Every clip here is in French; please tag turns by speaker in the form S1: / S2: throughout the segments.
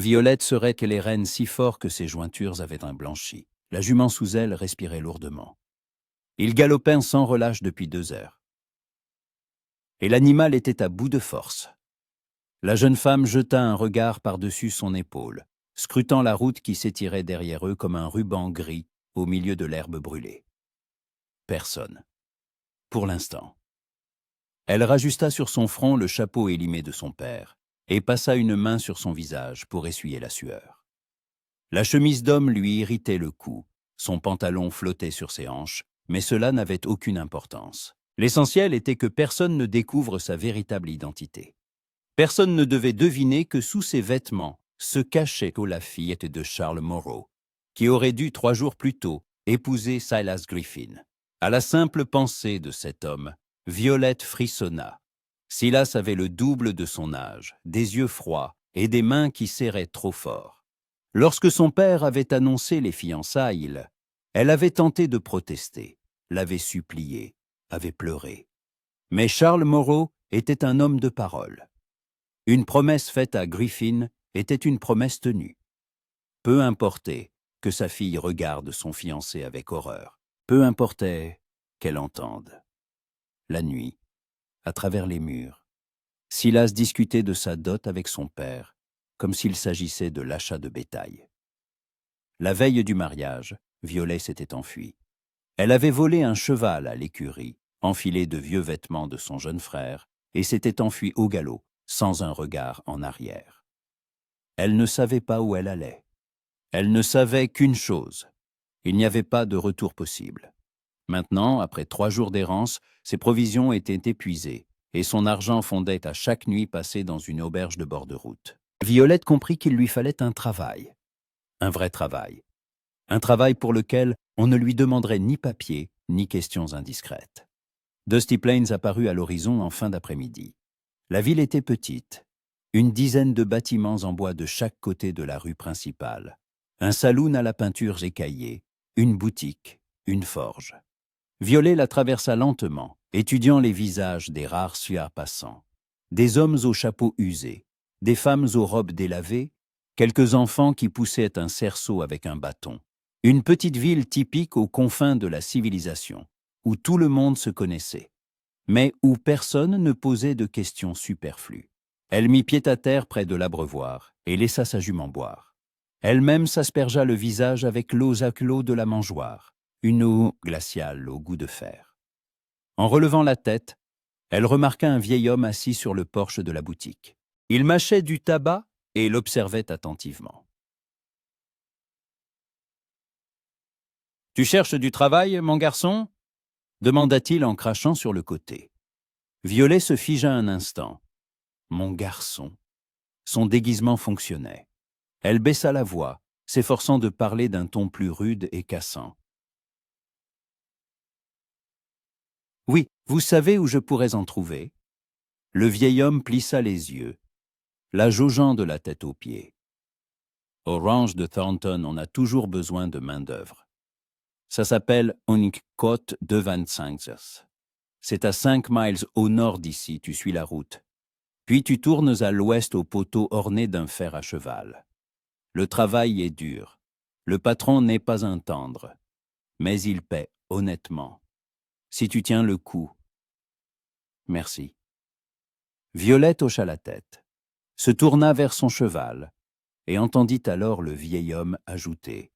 S1: Violette serait les rênes si fort que ses jointures avaient un blanchi. La jument sous elle respirait lourdement. Ils galopaient sans relâche depuis 2 heures. Et l'animal était à bout de force. La jeune femme jeta un regard par-dessus son épaule, scrutant la route qui s'étirait derrière eux comme un ruban gris au milieu de l'herbe brûlée. Personne. Pour l'instant. Elle rajusta sur son front le chapeau élimé de son père et passa une main sur son visage pour essuyer la sueur. La chemise d'homme lui irritait le cou, son pantalon flottait sur ses hanches, mais cela n'avait aucune importance. L'essentiel était que personne ne découvre sa véritable identité. Personne ne devait deviner que sous ses vêtements se cachait la fillette de Charles Morrow, qui aurait dû 3 jours plus tôt épouser Silas Griffin. À la simple pensée de cet homme, Violette frissonna. Silas avait le double de son âge, des yeux froids et des mains qui serraient trop fort. Lorsque son père avait annoncé les fiançailles, elle avait tenté de protester, l'avait supplié, avait pleuré. Mais Charles Morrow était un homme de parole. Une promesse faite à Griffin était une promesse tenue. Peu importait que sa fille regarde son fiancé avec horreur. Peu importait qu'elle entende. La nuit, à travers les murs, Silas discutait de sa dot avec son père, comme s'il s'agissait de l'achat de bétail. La veille du mariage, Violet s'était enfuie. Elle avait volé un cheval à l'écurie, enfilé de vieux vêtements de son jeune frère, et s'était enfuie au galop, sans un regard en arrière. Elle ne savait pas où elle allait. Elle ne savait qu'une chose. Il n'y avait pas de retour possible. Maintenant, après 3 jours d'errance, ses provisions étaient épuisées, et son argent fondait à chaque nuit passée dans une auberge de bord de route. Violette comprit qu'il lui fallait un travail. Un vrai travail. Un travail pour lequel on ne lui demanderait ni papier, ni questions indiscrètes. Dusty Plains apparut à l'horizon en fin d'après-midi. La ville était petite. Une dizaine de bâtiments en bois de chaque côté de la rue principale. Un saloon à la peinture écaillée, une boutique, une forge. Violet la traversa lentement, étudiant les visages des rares suards passants. Des hommes aux chapeaux usés, des femmes aux robes délavées, quelques enfants qui poussaient un cerceau avec un bâton. Une petite ville typique aux confins de la civilisation, où tout le monde se connaissait, mais où personne ne posait de questions superflues. Elle mit pied à terre près de l'abreuvoir et laissa sa jument boire. Elle-même s'aspergea le visage avec l'eau à l'eau de la mangeoire, une eau glaciale au goût de fer. En relevant la tête, elle remarqua un vieil homme assis sur le porche de la boutique. Il mâchait du tabac et l'observait attentivement. « Tu cherches du travail, mon garçon ?» demanda-t-il en crachant sur le côté. Violet se figea un instant. Mon garçon. Son déguisement fonctionnait. Elle baissa la voix, s'efforçant de parler d'un ton plus rude et cassant. « Oui, vous savez où je pourrais en trouver ?» Le vieil homme plissa les yeux, la jaugeant de la tête aux pieds. « Au ranch de Thornton, on a toujours besoin de main-d'œuvre. Ça s'appelle Unikot 225. C'est à 5 miles au nord d'ici, tu suis la route. Puis tu tournes à l'ouest au poteau orné d'un fer à cheval. Le travail est dur. Le patron n'est pas un tendre. Mais il paie honnêtement. Si tu tiens le coup. Merci. » Violette hocha la tête, se tourna vers son cheval et entendit alors le vieil homme ajouter.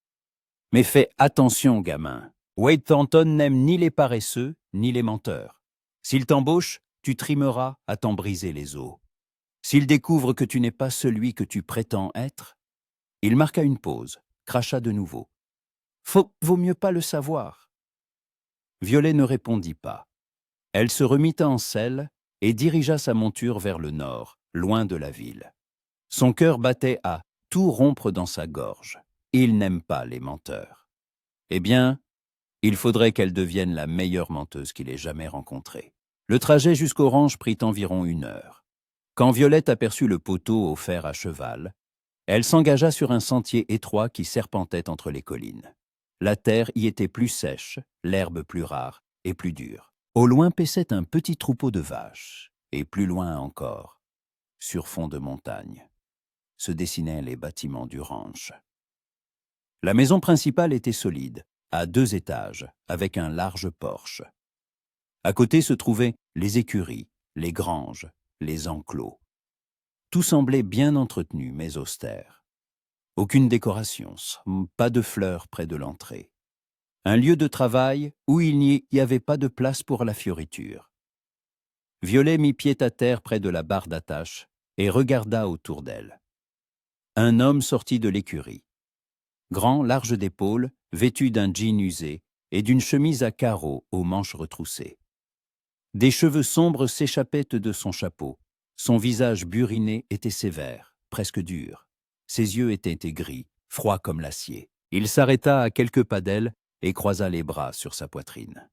S1: « Mais fais attention, gamin. Wade Thornton n'aime ni les paresseux, ni les menteurs. S'il t'embauche, tu trimeras à t'en briser les os. S'il découvre que tu n'es pas celui que tu prétends être, » il marqua une pause, cracha de nouveau. « Vaut mieux pas le savoir. » Violet ne répondit pas. Elle se remit en selle et dirigea sa monture vers le nord, loin de la ville. Son cœur battait à tout rompre dans sa gorge. Il n'aime pas les menteurs. Eh bien, il faudrait qu'elle devienne la meilleure menteuse qu'il ait jamais rencontrée. Le trajet jusqu'au ranch prit environ 1 heure. Quand Violette aperçut le poteau au fer à cheval, elle s'engagea sur un sentier étroit qui serpentait entre les collines. La terre y était plus sèche, l'herbe plus rare et plus dure. Au loin paissait un petit troupeau de vaches, et plus loin encore, sur fond de montagne. se dessinaient les bâtiments du ranch. La maison principale était solide, à 2 étages, avec un large porche. À côté se trouvaient les écuries, les granges, les enclos. Tout semblait bien entretenu mais austère. Aucune décoration, pas de fleurs près de l'entrée. Un lieu de travail où il n'y avait pas de place pour la fioriture. Violet mit pied à terre près de la barre d'attache et regarda autour d'elle. Un homme sortit de l'écurie. Grand, large d'épaules, vêtu d'un jean usé et d'une chemise à carreaux aux manches retroussées. Des cheveux sombres s'échappaient de son chapeau. Son visage buriné était sévère, presque dur. Ses yeux étaient gris, froids comme l'acier. Il s'arrêta à quelques pas d'elle et croisa les bras sur sa poitrine.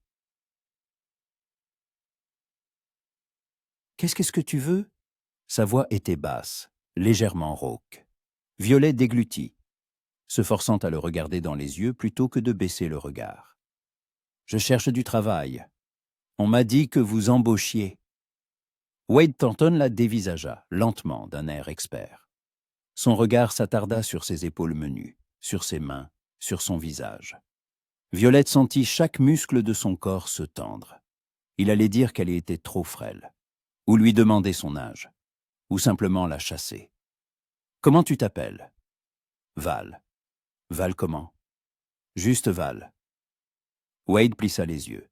S1: « Qu'est-ce que tu veux ?» Sa voix était basse, légèrement rauque. Violet déglutit, se forçant à le regarder dans les yeux plutôt que de baisser le regard. « Je cherche du travail. On m'a dit que vous embauchiez. » Wade Thornton la dévisagea, lentement, d'un air expert. Son regard s'attarda sur ses épaules menues, sur ses mains, sur son visage. Violette sentit chaque muscle de son corps se tendre. Il allait dire qu'elle était trop frêle, ou lui demander son âge, ou simplement la chasser. « Comment tu t'appelles ?»« Val. »« Val comment ?»« Juste Val. » Wade plissa les yeux.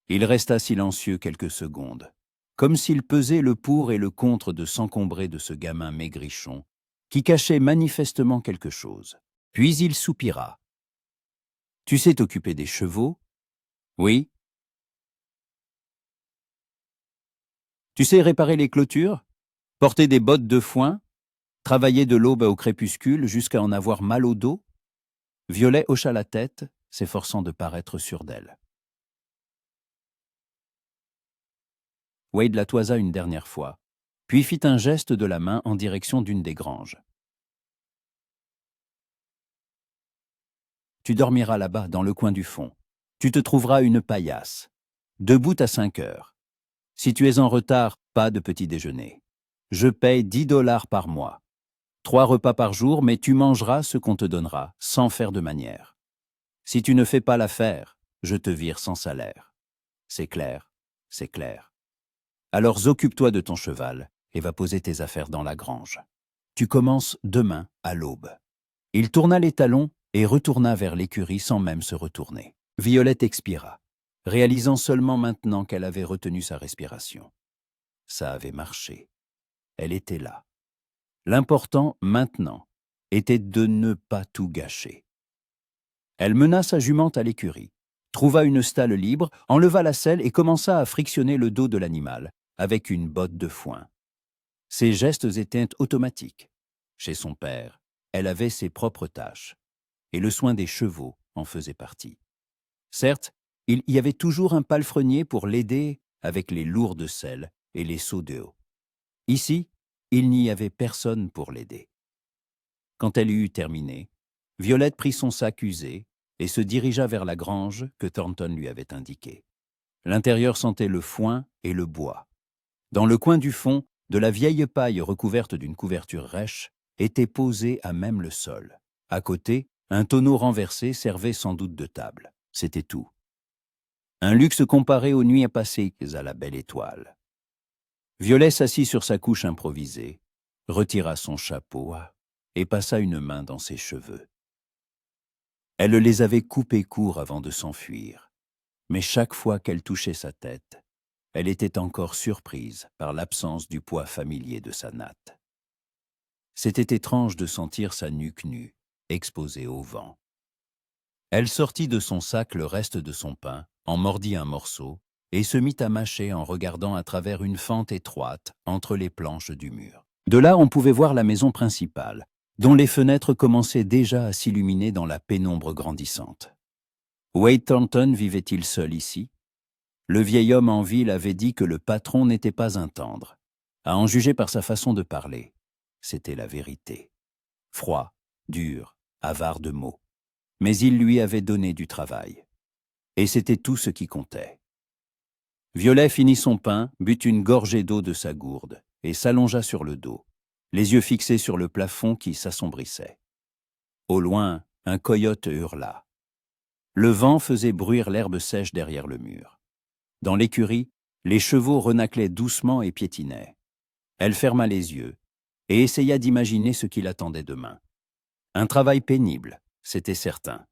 S1: Il resta silencieux quelques secondes, comme s'il pesait le pour et le contre de s'encombrer de ce gamin maigrichon, qui cachait manifestement quelque chose. Puis il soupira. « Tu sais t'occuper des chevaux ?»« Oui. »« Tu sais réparer les clôtures, porter des bottes de foin, travailler de l'aube au crépuscule jusqu'à en avoir mal au dos ?» Violet hocha la tête, s'efforçant de paraître sûr d'elle. Wade la toisa une dernière fois, puis fit un geste de la main en direction d'une des granges. « Tu dormiras là-bas, dans le coin du fond. Tu te trouveras une paillasse. Debout à 5 heures. Si tu es en retard, pas de petit déjeuner. Je paye 10 $ par mois. 3 repas par jour, mais tu mangeras ce qu'on te donnera, sans faire de manière. Si tu ne fais pas l'affaire, je te vire sans salaire. C'est clair, c'est clair. Alors occupe-toi de ton cheval et va poser tes affaires dans la grange. Tu commences demain à l'aube. » Il tourna les talons et retourna vers l'écurie sans même se retourner. Violette expira, réalisant seulement maintenant qu'elle avait retenu sa respiration. Ça avait marché. Elle était là. L'important, maintenant, était de ne pas tout gâcher. Elle mena sa jument à l'écurie, trouva une stalle libre, enleva la selle et commença à frictionner le dos de l'animal avec une botte de foin. Ses gestes étaient automatiques. Chez son père, elle avait ses propres tâches, et le soin des chevaux en faisait partie. Certes, il y avait toujours un palefrenier pour l'aider avec les lourdes selles et les seaux d'eau. Ici, il n'y avait personne pour l'aider. Quand elle eut terminé, Violette prit son sac usé et se dirigea vers la grange que Thornton lui avait indiquée. L'intérieur sentait le foin et le bois. Dans le coin du fond, de la vieille paille recouverte d'une couverture rêche était posée à même le sol. À côté, un tonneau renversé servait sans doute de table. C'était tout. Un luxe comparé aux nuits passées à la belle étoile. Violet s'assit sur sa couche improvisée, retira son chapeau et passa une main dans ses cheveux. Elle les avait coupés courts avant de s'enfuir, mais chaque fois qu'elle touchait sa tête, elle était encore surprise par l'absence du poids familier de sa natte. C'était étrange de sentir sa nuque nue, exposée au vent. Elle sortit de son sac le reste de son pain, en mordit un morceau, et se mit à mâcher en regardant à travers une fente étroite entre les planches du mur. De là, on pouvait voir la maison principale, dont les fenêtres commençaient déjà à s'illuminer dans la pénombre grandissante. Wade Thornton vivait-il seul ici? Le vieil homme en ville avait dit que le patron n'était pas un tendre. À en juger par sa façon de parler, c'était la vérité. Froid, dur, avare de mots. Mais il lui avait donné du travail. Et c'était tout ce qui comptait. Violet finit son pain, but une gorgée d'eau de sa gourde et s'allongea sur le dos. les yeux fixés sur le plafond qui s'assombrissait. Au loin, un coyote hurla. Le vent faisait bruire l'herbe sèche derrière le mur. Dans l'écurie, les chevaux renâclaient doucement et piétinaient. Elle ferma les yeux et essaya d'imaginer ce qui l'attendait demain. Un travail pénible, c'était certain.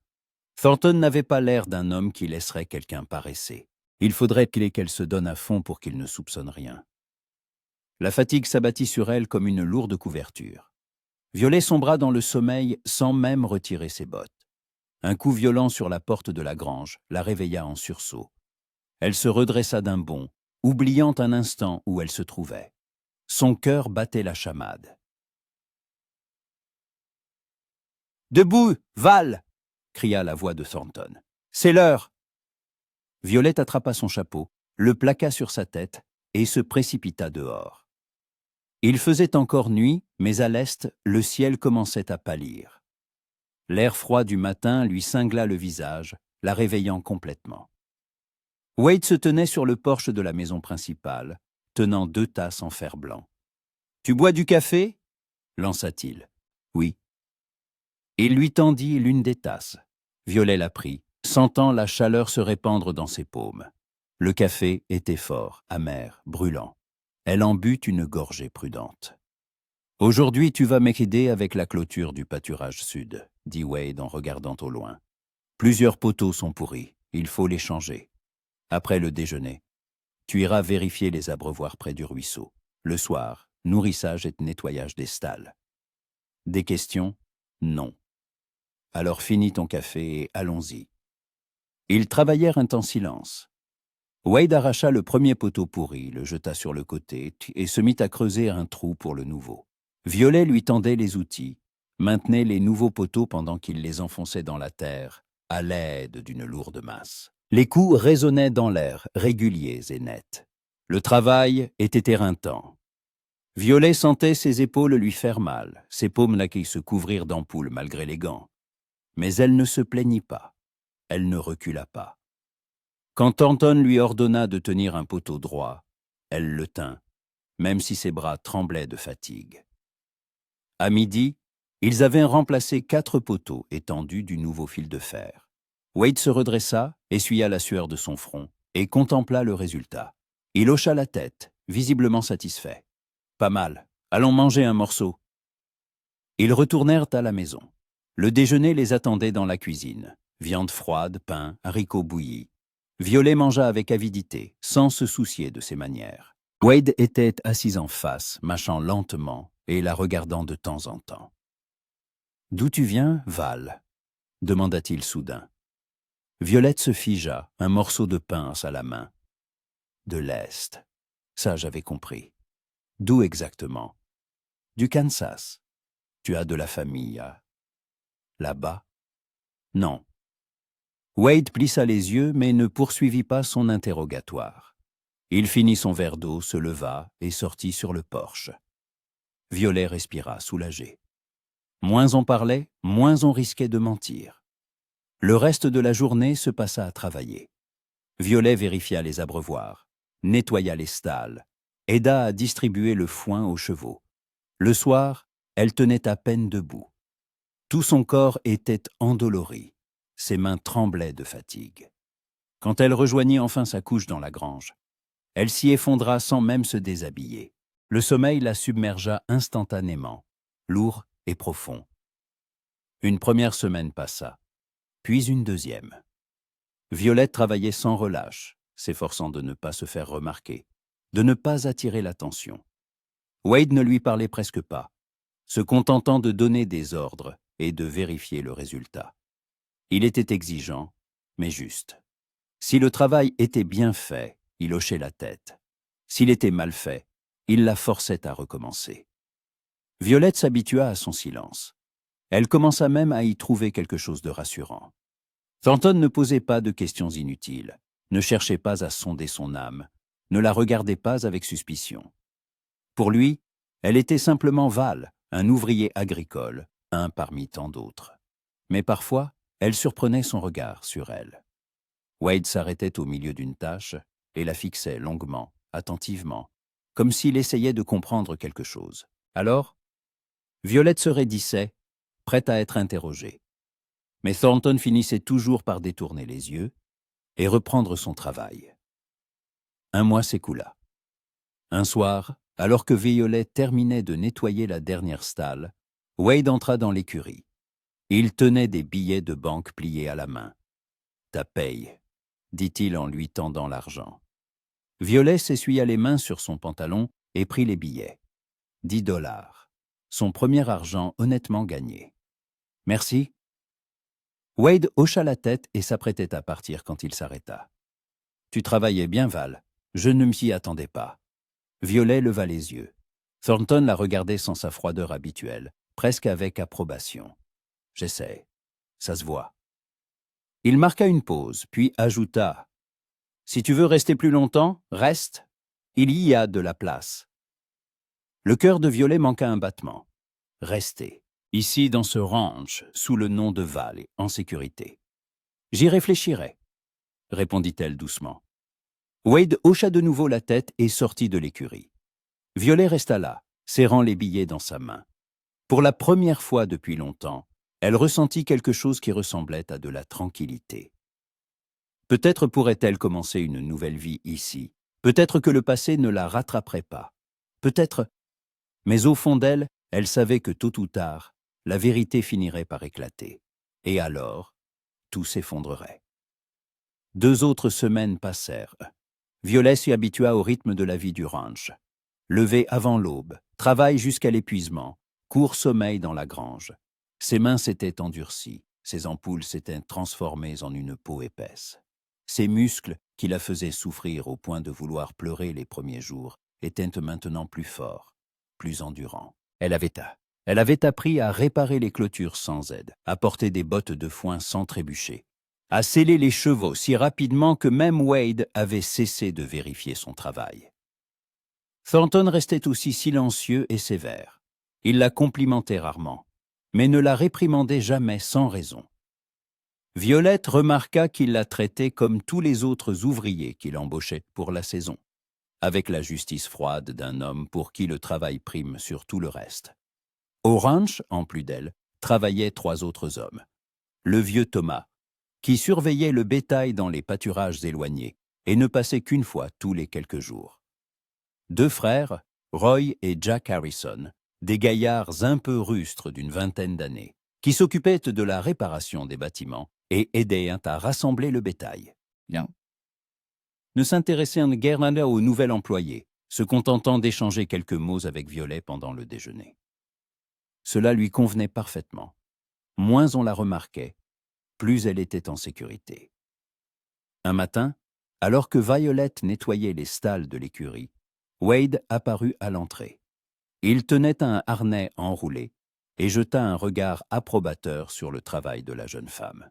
S1: Thornton n'avait pas l'air d'un homme qui laisserait quelqu'un paresser. Il faudrait qu'elle se donne à fond pour qu'il ne soupçonne rien. La fatigue s'abattit sur elle comme une lourde couverture. Violet sombra dans le sommeil sans même retirer ses bottes. Un coup violent sur la porte de la grange la réveilla en sursaut. Elle se redressa d'un bond, oubliant un instant où elle se trouvait. Son cœur battait la chamade. « Debout, Val !» cria la voix de Thornton. « C'est l'heure !» Violette attrapa son chapeau, le plaqua sur sa tête et se précipita dehors. Il faisait encore nuit, mais à l'est, le ciel commençait à pâlir. L'air froid du matin lui cingla le visage, la réveillant complètement. Wade se tenait sur le porche de la maison principale, tenant 2 tasses en fer blanc. « Tu bois du café ?» lança-t-il. « Oui. » Il lui tendit l'une des tasses. Violet la prit, sentant la chaleur se répandre dans ses paumes. Le café était fort, amer, brûlant. Elle en but une gorgée prudente. « Aujourd'hui, tu vas m'aider avec la clôture du pâturage sud, » dit Wade en regardant au loin. « Plusieurs poteaux sont pourris, il faut les changer. Après le déjeuner, tu iras vérifier les abreuvoirs près du ruisseau. Le soir, nourrissage et nettoyage des stalles. » Des questions? Non. Alors finis ton café et allons-y. Ils travaillèrent un temps silence. Wade arracha le premier poteau pourri, le jeta sur le côté et se mit à creuser un trou pour le nouveau. Violet lui tendait les outils, maintenait les nouveaux poteaux pendant qu'il les enfonçait dans la terre, à l'aide d'une lourde masse. Les coups résonnaient dans l'air, réguliers et nets. Le travail était éreintant. Violet sentait ses épaules lui faire mal, ses paumes qui se couvrirent d'ampoules malgré les gants. Mais elle ne se plaignit pas. Elle ne recula pas. Quand Thornton lui ordonna de tenir un poteau droit, elle le tint, même si ses bras tremblaient de fatigue. À midi, ils avaient remplacé 4 poteaux étendus du nouveau fil de fer. Wade se redressa, essuya la sueur de son front et contempla le résultat. Il hocha la tête, visiblement satisfait. « Pas mal. Allons manger un morceau. » Ils retournèrent à la maison. Le déjeuner les attendait dans la cuisine. Viande froide, pain, haricots bouillis. Violet mangea avec avidité, sans se soucier de ses manières. Wade était assis en face, mâchant lentement et la regardant de temps en temps. « D'où tu viens, Val ?» demanda-t-il soudain. Violette se figea, un morceau de pince à la main. « De l'Est. Ça, j'avais compris. D'où exactement ? » « Du Kansas. Tu as de la famille là-bas ? » ?»« Non. » Wade plissa les yeux, mais ne poursuivit pas son interrogatoire. Il finit son verre d'eau, se leva et sortit sur le porche. Violet respira, soulagée. Moins on parlait, moins on risquait de mentir. Le reste de la journée se passa à travailler. Violet vérifia les abreuvoirs, nettoya les stalles, aida à distribuer le foin aux chevaux. Le soir, elle tenait à peine debout. Tout son corps était endolori. Ses mains tremblaient de fatigue. Quand elle rejoignit enfin sa couche dans la grange, elle s'y effondra sans même se déshabiller. Le sommeil la submergea instantanément, lourd et profond. Une première semaine passa, puis une deuxième. Violette travaillait sans relâche, s'efforçant de ne pas se faire remarquer, de ne pas attirer l'attention. Wade ne lui parlait presque pas, se contentant de donner des ordres et de vérifier le résultat. Il était exigeant, mais juste. Si le travail était bien fait, il hochait la tête. S'il était mal fait, il la forçait à recommencer. Violette s'habitua à son silence. Elle commença même à y trouver quelque chose de rassurant. Thornton ne posait pas de questions inutiles, ne cherchait pas à sonder son âme, ne la regardait pas avec suspicion. Pour lui, elle était simplement Val, un ouvrier agricole, un parmi tant d'autres. Mais parfois, elle surprenait son regard sur elle. Wade s'arrêtait au milieu d'une tâche et la fixait longuement, attentivement, comme s'il essayait de comprendre quelque chose. Alors, Violette se raidissait, prête à être interrogée. Mais Thornton finissait toujours par détourner les yeux et reprendre son travail. Un mois s'écoula. Un soir, alors que Violet terminait de nettoyer la dernière stalle, Wade entra dans l'écurie. Il tenait des billets de banque pliés à la main. « Ta paye », dit-il en lui tendant l'argent. Violet s'essuya les mains sur son pantalon et prit les billets. 10 $. Son premier argent honnêtement gagné. « Merci ». Wade hocha la tête et s'apprêtait à partir quand il s'arrêta. « Tu travaillais bien, Val. Je ne m'y attendais pas. » Violet leva les yeux. Thornton la regardait sans sa froideur habituelle, presque avec approbation. « J'essaie. Ça se voit. » Il marqua une pause, puis ajouta « Si tu veux rester plus longtemps, reste. Il y a de la place. » Le cœur de Violet manqua un battement. Rester, ici dans ce ranch, sous le nom de Val, en sécurité. « J'y réfléchirai, » répondit-elle doucement. Wade hocha de nouveau la tête et sortit de l'écurie. Violet resta là, serrant les billets dans sa main. Pour la première fois depuis longtemps, elle ressentit quelque chose qui ressemblait à de la tranquillité. Peut-être pourrait-elle commencer une nouvelle vie ici. Peut-être que le passé ne la rattraperait pas. Peut-être... Mais au fond d'elle, elle savait que tôt ou tard, la vérité finirait par éclater. Et alors, tout s'effondrerait. 2 autres semaines passèrent. Violet s'y habitua au rythme de la vie du ranch. Levé avant l'aube, travail jusqu'à l'épuisement, court sommeil dans la grange. Ses mains s'étaient endurcies, ses ampoules s'étaient transformées en une peau épaisse. Ses muscles, qui la faisaient souffrir au point de vouloir pleurer les premiers jours, étaient maintenant plus forts, plus endurants. Elle avait appris à réparer les clôtures sans aide, à porter des bottes de foin sans trébucher, à sceller les chevaux si rapidement que même Wade avait cessé de vérifier son travail. Thornton restait aussi silencieux et sévère. Il la complimentait rarement, mais ne la réprimandait jamais sans raison. Violette remarqua qu'il la traitait comme tous les autres ouvriers qu'il embauchait pour la saison, avec la justice froide d'un homme pour qui le travail prime sur tout le reste. Au ranch, en plus d'elle, travaillaient 3 autres hommes. Le vieux Thomas, qui surveillait le bétail dans les pâturages éloignés et ne passait qu'une fois tous les quelques jours. 2 frères, Roy et Jack Harrison, des gaillards un peu rustres d'une vingtaine d'années, qui s'occupaient de la réparation des bâtiments et aidaient à rassembler le bétail. Bien. Ne s'intéressaient guère au nouvel employé, se contentant d'échanger quelques mots avec Violet pendant le déjeuner. Cela lui convenait parfaitement. Moins on la remarquait, plus elle était en sécurité. Un matin, alors que Violet nettoyait les stalles de l'écurie, Wade apparut à l'entrée. Il tenait un harnais enroulé et jeta un regard approbateur sur le travail de la jeune femme.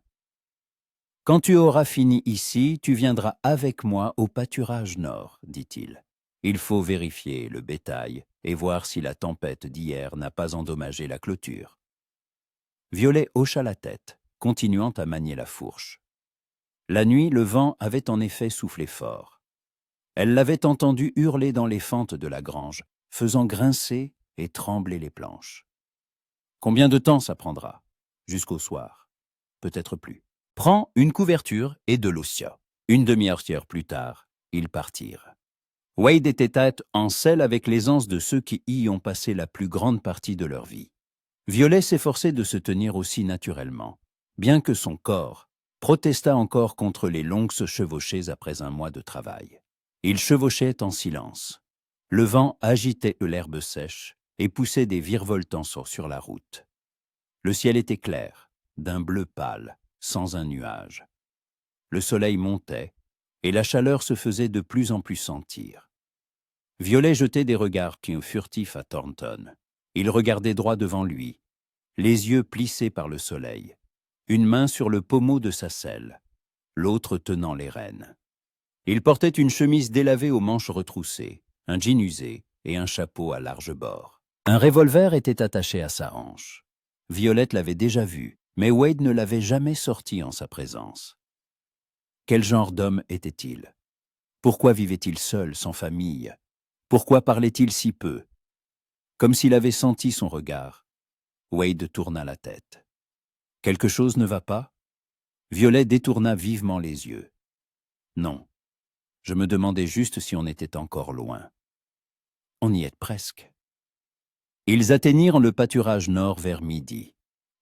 S1: « Quand tu auras fini ici, tu viendras avec moi au pâturage nord, » dit-il. « Il faut vérifier le bétail et voir si la tempête d'hier n'a pas endommagé la clôture. » Violet hocha la tête, continuant à manier la fourche. La nuit, le vent avait en effet soufflé fort. Elle l'avait entendu hurler dans les fentes de la grange, faisant grincer et trembler les planches. Combien de temps ça prendra? Jusqu'au soir. Peut-être plus. Prends une couverture et de l'ossia. Une demi-heure plus tard, ils partirent. Wade était tête en selle avec l'aisance de ceux qui y ont passé la plus grande partie de leur vie. Violet s'efforçait de se tenir aussi naturellement, bien que son corps protesta encore contre les longues chevauchées après un mois de travail. Il chevauchait en silence. Le vent agitait l'herbe sèche et poussait des virevoltants sur la route. Le ciel était clair, d'un bleu pâle, sans un nuage. Le soleil montait et la chaleur se faisait de plus en plus sentir. Violet jetait des regards furtifs à Thornton. Il regardait droit devant lui, les yeux plissés par le soleil, une main sur le pommeau de sa selle, l'autre tenant les rênes. Il portait une chemise délavée aux manches retroussées, un jean usé et un chapeau à large bord. Un revolver était attaché à sa hanche. Violette l'avait déjà vu, mais Wade ne l'avait jamais sorti en sa présence. Quel genre d'homme était-il? Pourquoi vivait-il seul, sans famille? Pourquoi parlait-il si peu? Comme s'il avait senti son regard, Wade tourna la tête. Quelque chose ne va pas? Violet détourna vivement les yeux. Non. Je me demandais juste si on était encore loin. On y est presque. Ils atteignirent le pâturage nord vers midi.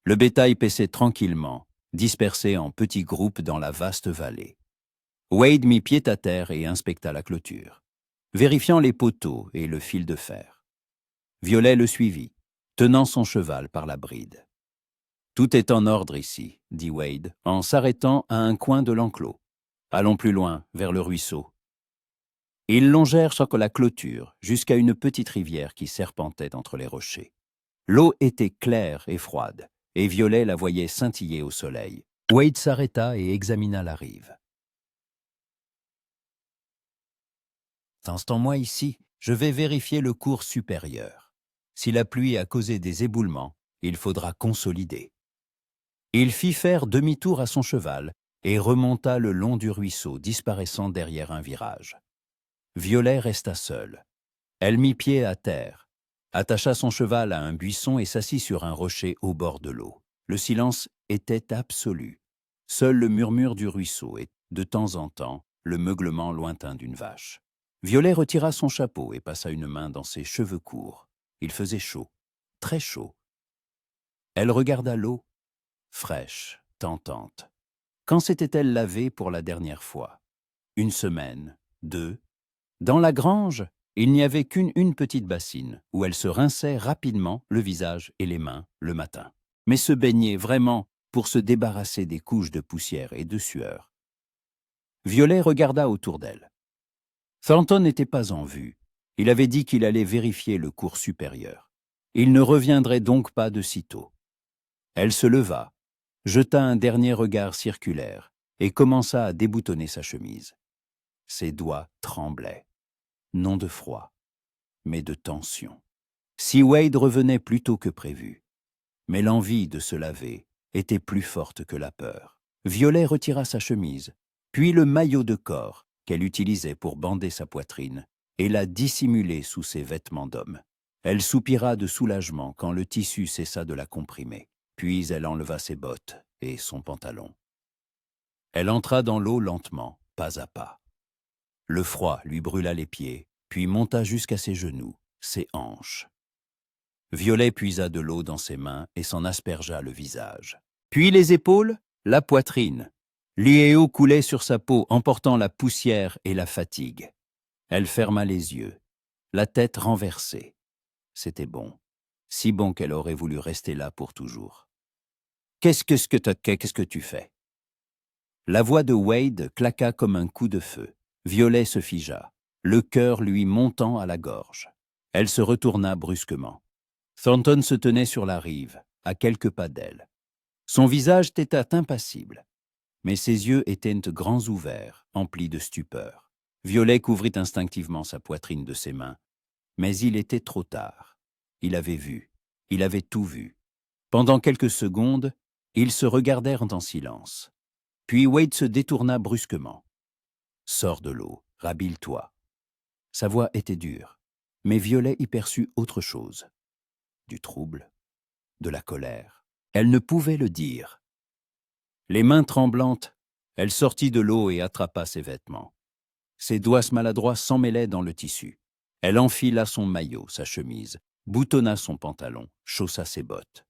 S1: Le bétail paissait tranquillement, dispersé en petits groupes dans la vaste vallée. Wade mit pied à terre et inspecta la clôture, vérifiant les poteaux et le fil de fer. Violet le suivit, tenant son cheval par la bride. « Tout est en ordre ici, » dit Wade, en s'arrêtant à un coin de l'enclos. « Allons plus loin, vers le ruisseau. » Ils longèrent sur la clôture jusqu'à une petite rivière qui serpentait entre les rochers. L'eau était claire et froide, et Violet la voyait scintiller au soleil. Wade s'arrêta et examina la rive. « Instant-moi ici, je vais vérifier le cours supérieur. Si la pluie a causé des éboulements, il faudra consolider. » Il fit faire demi-tour à son cheval et remonta le long du ruisseau, disparaissant derrière un virage. Violet resta seule. Elle mit pied à terre, attacha son cheval à un buisson et s'assit sur un rocher au bord de l'eau. Le silence était absolu. Seul le murmure du ruisseau et, de temps en temps, le meuglement lointain d'une vache. Violet retira son chapeau et passa une main dans ses cheveux courts. Il faisait chaud, très chaud. Elle regarda l'eau, fraîche, tentante. Quand s'était-elle lavée pour la dernière fois? 1 semaine, 2. Dans la grange, il n'y avait qu'une petite bassine où elle se rinçait rapidement le visage et les mains le matin. Mais se baignait vraiment pour se débarrasser des couches de poussière et de sueur. Violet regarda autour d'elle. Thornton n'était pas en vue. Il avait dit qu'il allait vérifier le cours supérieur. Il ne reviendrait donc pas de sitôt. Elle se leva, jeta un dernier regard circulaire et commença à déboutonner sa chemise. Ses doigts tremblaient, non de froid, mais de tension. Si Wade revenait plus tôt que prévu, mais l'envie de se laver était plus forte que la peur. Violet retira sa chemise, puis le maillot de corps qu'elle utilisait pour bander sa poitrine et la dissimuler sous ses vêtements d'homme. Elle soupira de soulagement quand le tissu cessa de la comprimer. Puis elle enleva ses bottes et son pantalon. Elle entra dans l'eau lentement, pas à pas. Le froid lui brûla les pieds, puis monta jusqu'à ses genoux, ses hanches. Violet puisa de l'eau dans ses mains et s'en aspergea le visage. Puis les épaules, la poitrine. L'IEO coulait sur sa peau, emportant la poussière et la fatigue. Elle ferma les yeux, la tête renversée. C'était bon, si bon qu'elle aurait voulu rester là pour toujours. « Qu'est-ce que tu fais ?» La voix de Wade claqua comme un coup de feu. Violet se figea, le cœur lui montant à la gorge. Elle se retourna brusquement. Thornton se tenait sur la rive, à quelques pas d'elle. Son visage était impassible, mais ses yeux étaient grands ouverts, emplis de stupeur. Violet couvrit instinctivement sa poitrine de ses mains, mais il était trop tard. Il avait vu, il avait tout vu. Pendant quelques secondes, ils se regardèrent en silence. Puis Wade se détourna brusquement. « Sors de l'eau, rhabille-toi. » Sa voix était dure, mais Violet y perçut autre chose. Du trouble, de la colère. Elle ne pouvait le dire. Les mains tremblantes, elle sortit de l'eau et attrapa ses vêtements. Ses doigts maladroits s'emmêlaient dans le tissu. Elle enfila son maillot, sa chemise, boutonna son pantalon, chaussa ses bottes.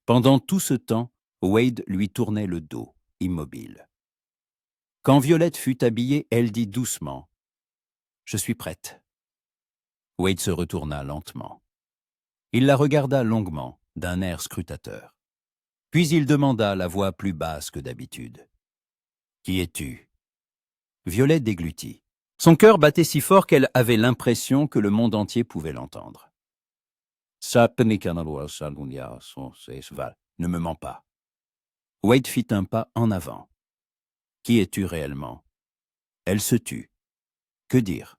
S1: Pendant tout ce temps, Wade lui tournait le dos, immobile. Quand Violette fut habillée, elle dit doucement « Je suis prête. » Wade se retourna lentement. Il la regarda longuement, d'un air scrutateur. Puis il demanda, la voix plus basse que d'habitude. « Qui es-tu » Violette déglutit. Son cœur battait si fort qu'elle avait l'impression que le monde entier pouvait l'entendre. « Ne me mens pas. » Wade fit un pas en avant. « Qui es-tu réellement » Elle se tut. Que dire?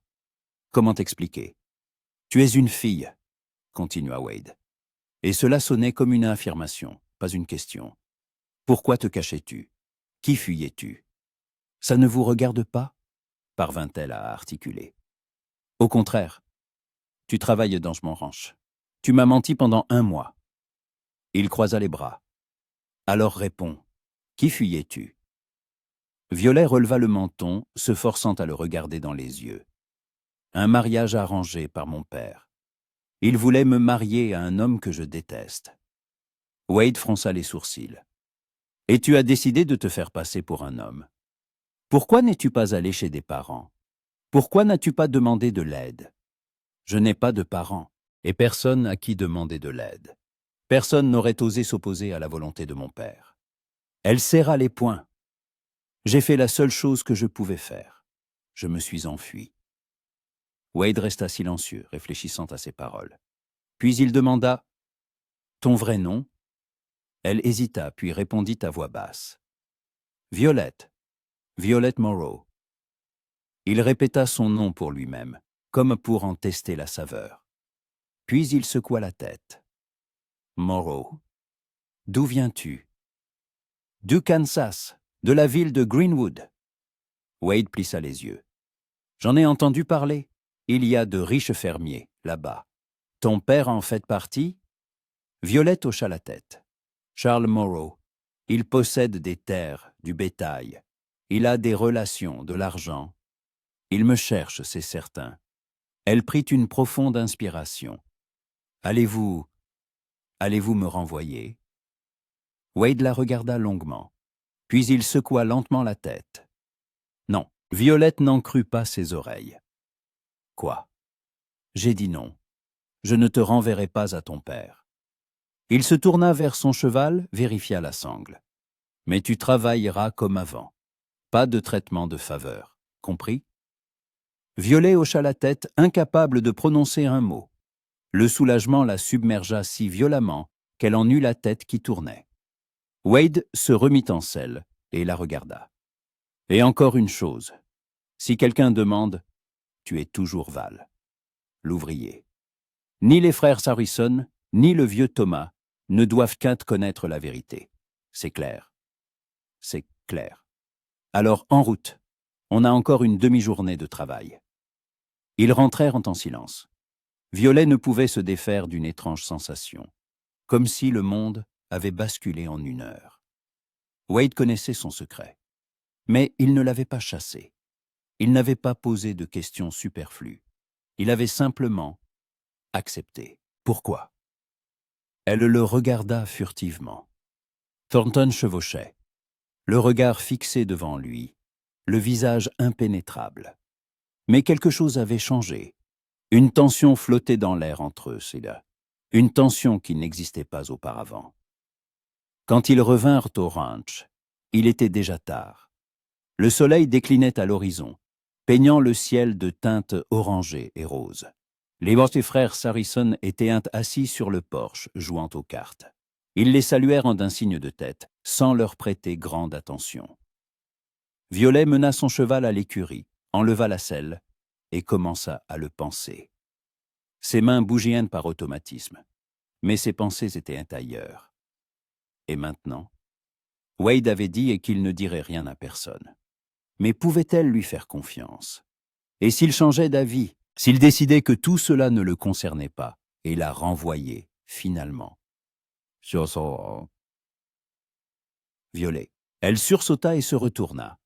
S1: Comment t'expliquer? « Tu es une fille » continua Wade. Et cela sonnait comme une affirmation, pas une question. Pourquoi te cachais-tu? Qui fuyais-tu? Ça ne vous regarde pas? Parvint-elle à articuler. Au contraire, tu travailles dans mon ranch. Tu m'as menti pendant 1 mois. Il croisa les bras. Alors réponds, qui fuyais-tu? Violet releva le menton, se forçant à le regarder dans les yeux. Un mariage arrangé par mon père. Il voulait me marier à un homme que je déteste. Wade fronça les sourcils. Et tu as décidé de te faire passer pour un homme. Pourquoi n'es-tu pas allé chez des parents? Pourquoi n'as-tu pas demandé de l'aide? Je n'ai pas de parents, et personne à qui demander de l'aide. Personne n'aurait osé s'opposer à la volonté de mon père. Elle serra les poings. J'ai fait la seule chose que je pouvais faire. Je me suis enfui. Wade resta silencieux, réfléchissant à ses paroles. Puis il demanda « Ton vrai nom ?» Elle hésita, puis répondit à voix basse. « Violette. Violette Morrow. » Il répéta son nom pour lui-même, comme pour en tester la saveur. Puis il secoua la tête. « Morrow. D'où viens-tu? » « Du Kansas, de la ville de Greenwood. » Wade plissa les yeux. « J'en ai entendu parler. Il y a de riches fermiers, là-bas. Ton père en fait partie? » Violette hocha la tête. « Charles Morrow. Il possède des terres, du bétail. Il a des relations, de l'argent. Il me cherche, c'est certain. » Elle prit une profonde inspiration. « Allez-vous me renvoyer? » Wade la regarda longuement. Puis il secoua lentement la tête. Non, Violette n'en crut pas ses oreilles. « Quoi? » J'ai dit non. Je ne te renverrai pas à ton père. Il se tourna vers son cheval, vérifia la sangle. « Mais tu travailleras comme avant. Pas de traitement de faveur. Compris? » Violet hocha la tête, incapable de prononcer un mot. Le soulagement la submergea si violemment qu'elle en eut la tête qui tournait. Wade se remit en selle et la regarda. « Et encore une chose. Si quelqu'un demande, tu es toujours Val. » L'ouvrier. Ni les frères Harrison, ni le vieux Thomas ne doivent qu'à connaître la vérité. C'est clair. C'est clair. Alors, en route. On a encore une demi-journée de travail. Ils rentrèrent en silence. Violet ne pouvait se défaire d'une étrange sensation, comme si le monde avait basculé en une heure. Wade connaissait son secret, mais il ne l'avait pas chassé. Il n'avait pas posé de questions superflues. Il avait simplement accepté. Pourquoi? Elle le regarda furtivement. Thornton chevauchait, le regard fixé devant lui, le visage impénétrable. Mais quelque chose avait changé. Une tension flottait dans l'air entre eux, c'est là. Une tension qui n'existait pas auparavant. Quand ils revinrent au ranch, il était déjà tard. Le soleil déclinait à l'horizon, peignant le ciel de teintes orangées et roses. Les petits frères Harrison étaient assis sur le porche, jouant aux cartes. Ils les saluèrent d'un signe de tête, sans leur prêter grande attention. Violet mena son cheval à l'écurie, enleva la selle et commença à le panser. Ses mains bougiennent par automatisme, mais ses pensées étaient ailleurs. Et maintenant? Wade avait dit qu'il ne dirait rien à personne. Mais pouvait-elle lui faire confiance? Et s'il changeait d'avis, s'il décidait que tout cela ne le concernait pas, et la renvoyait, finalement? Sur son... Violet. Elle sursauta et se retourna.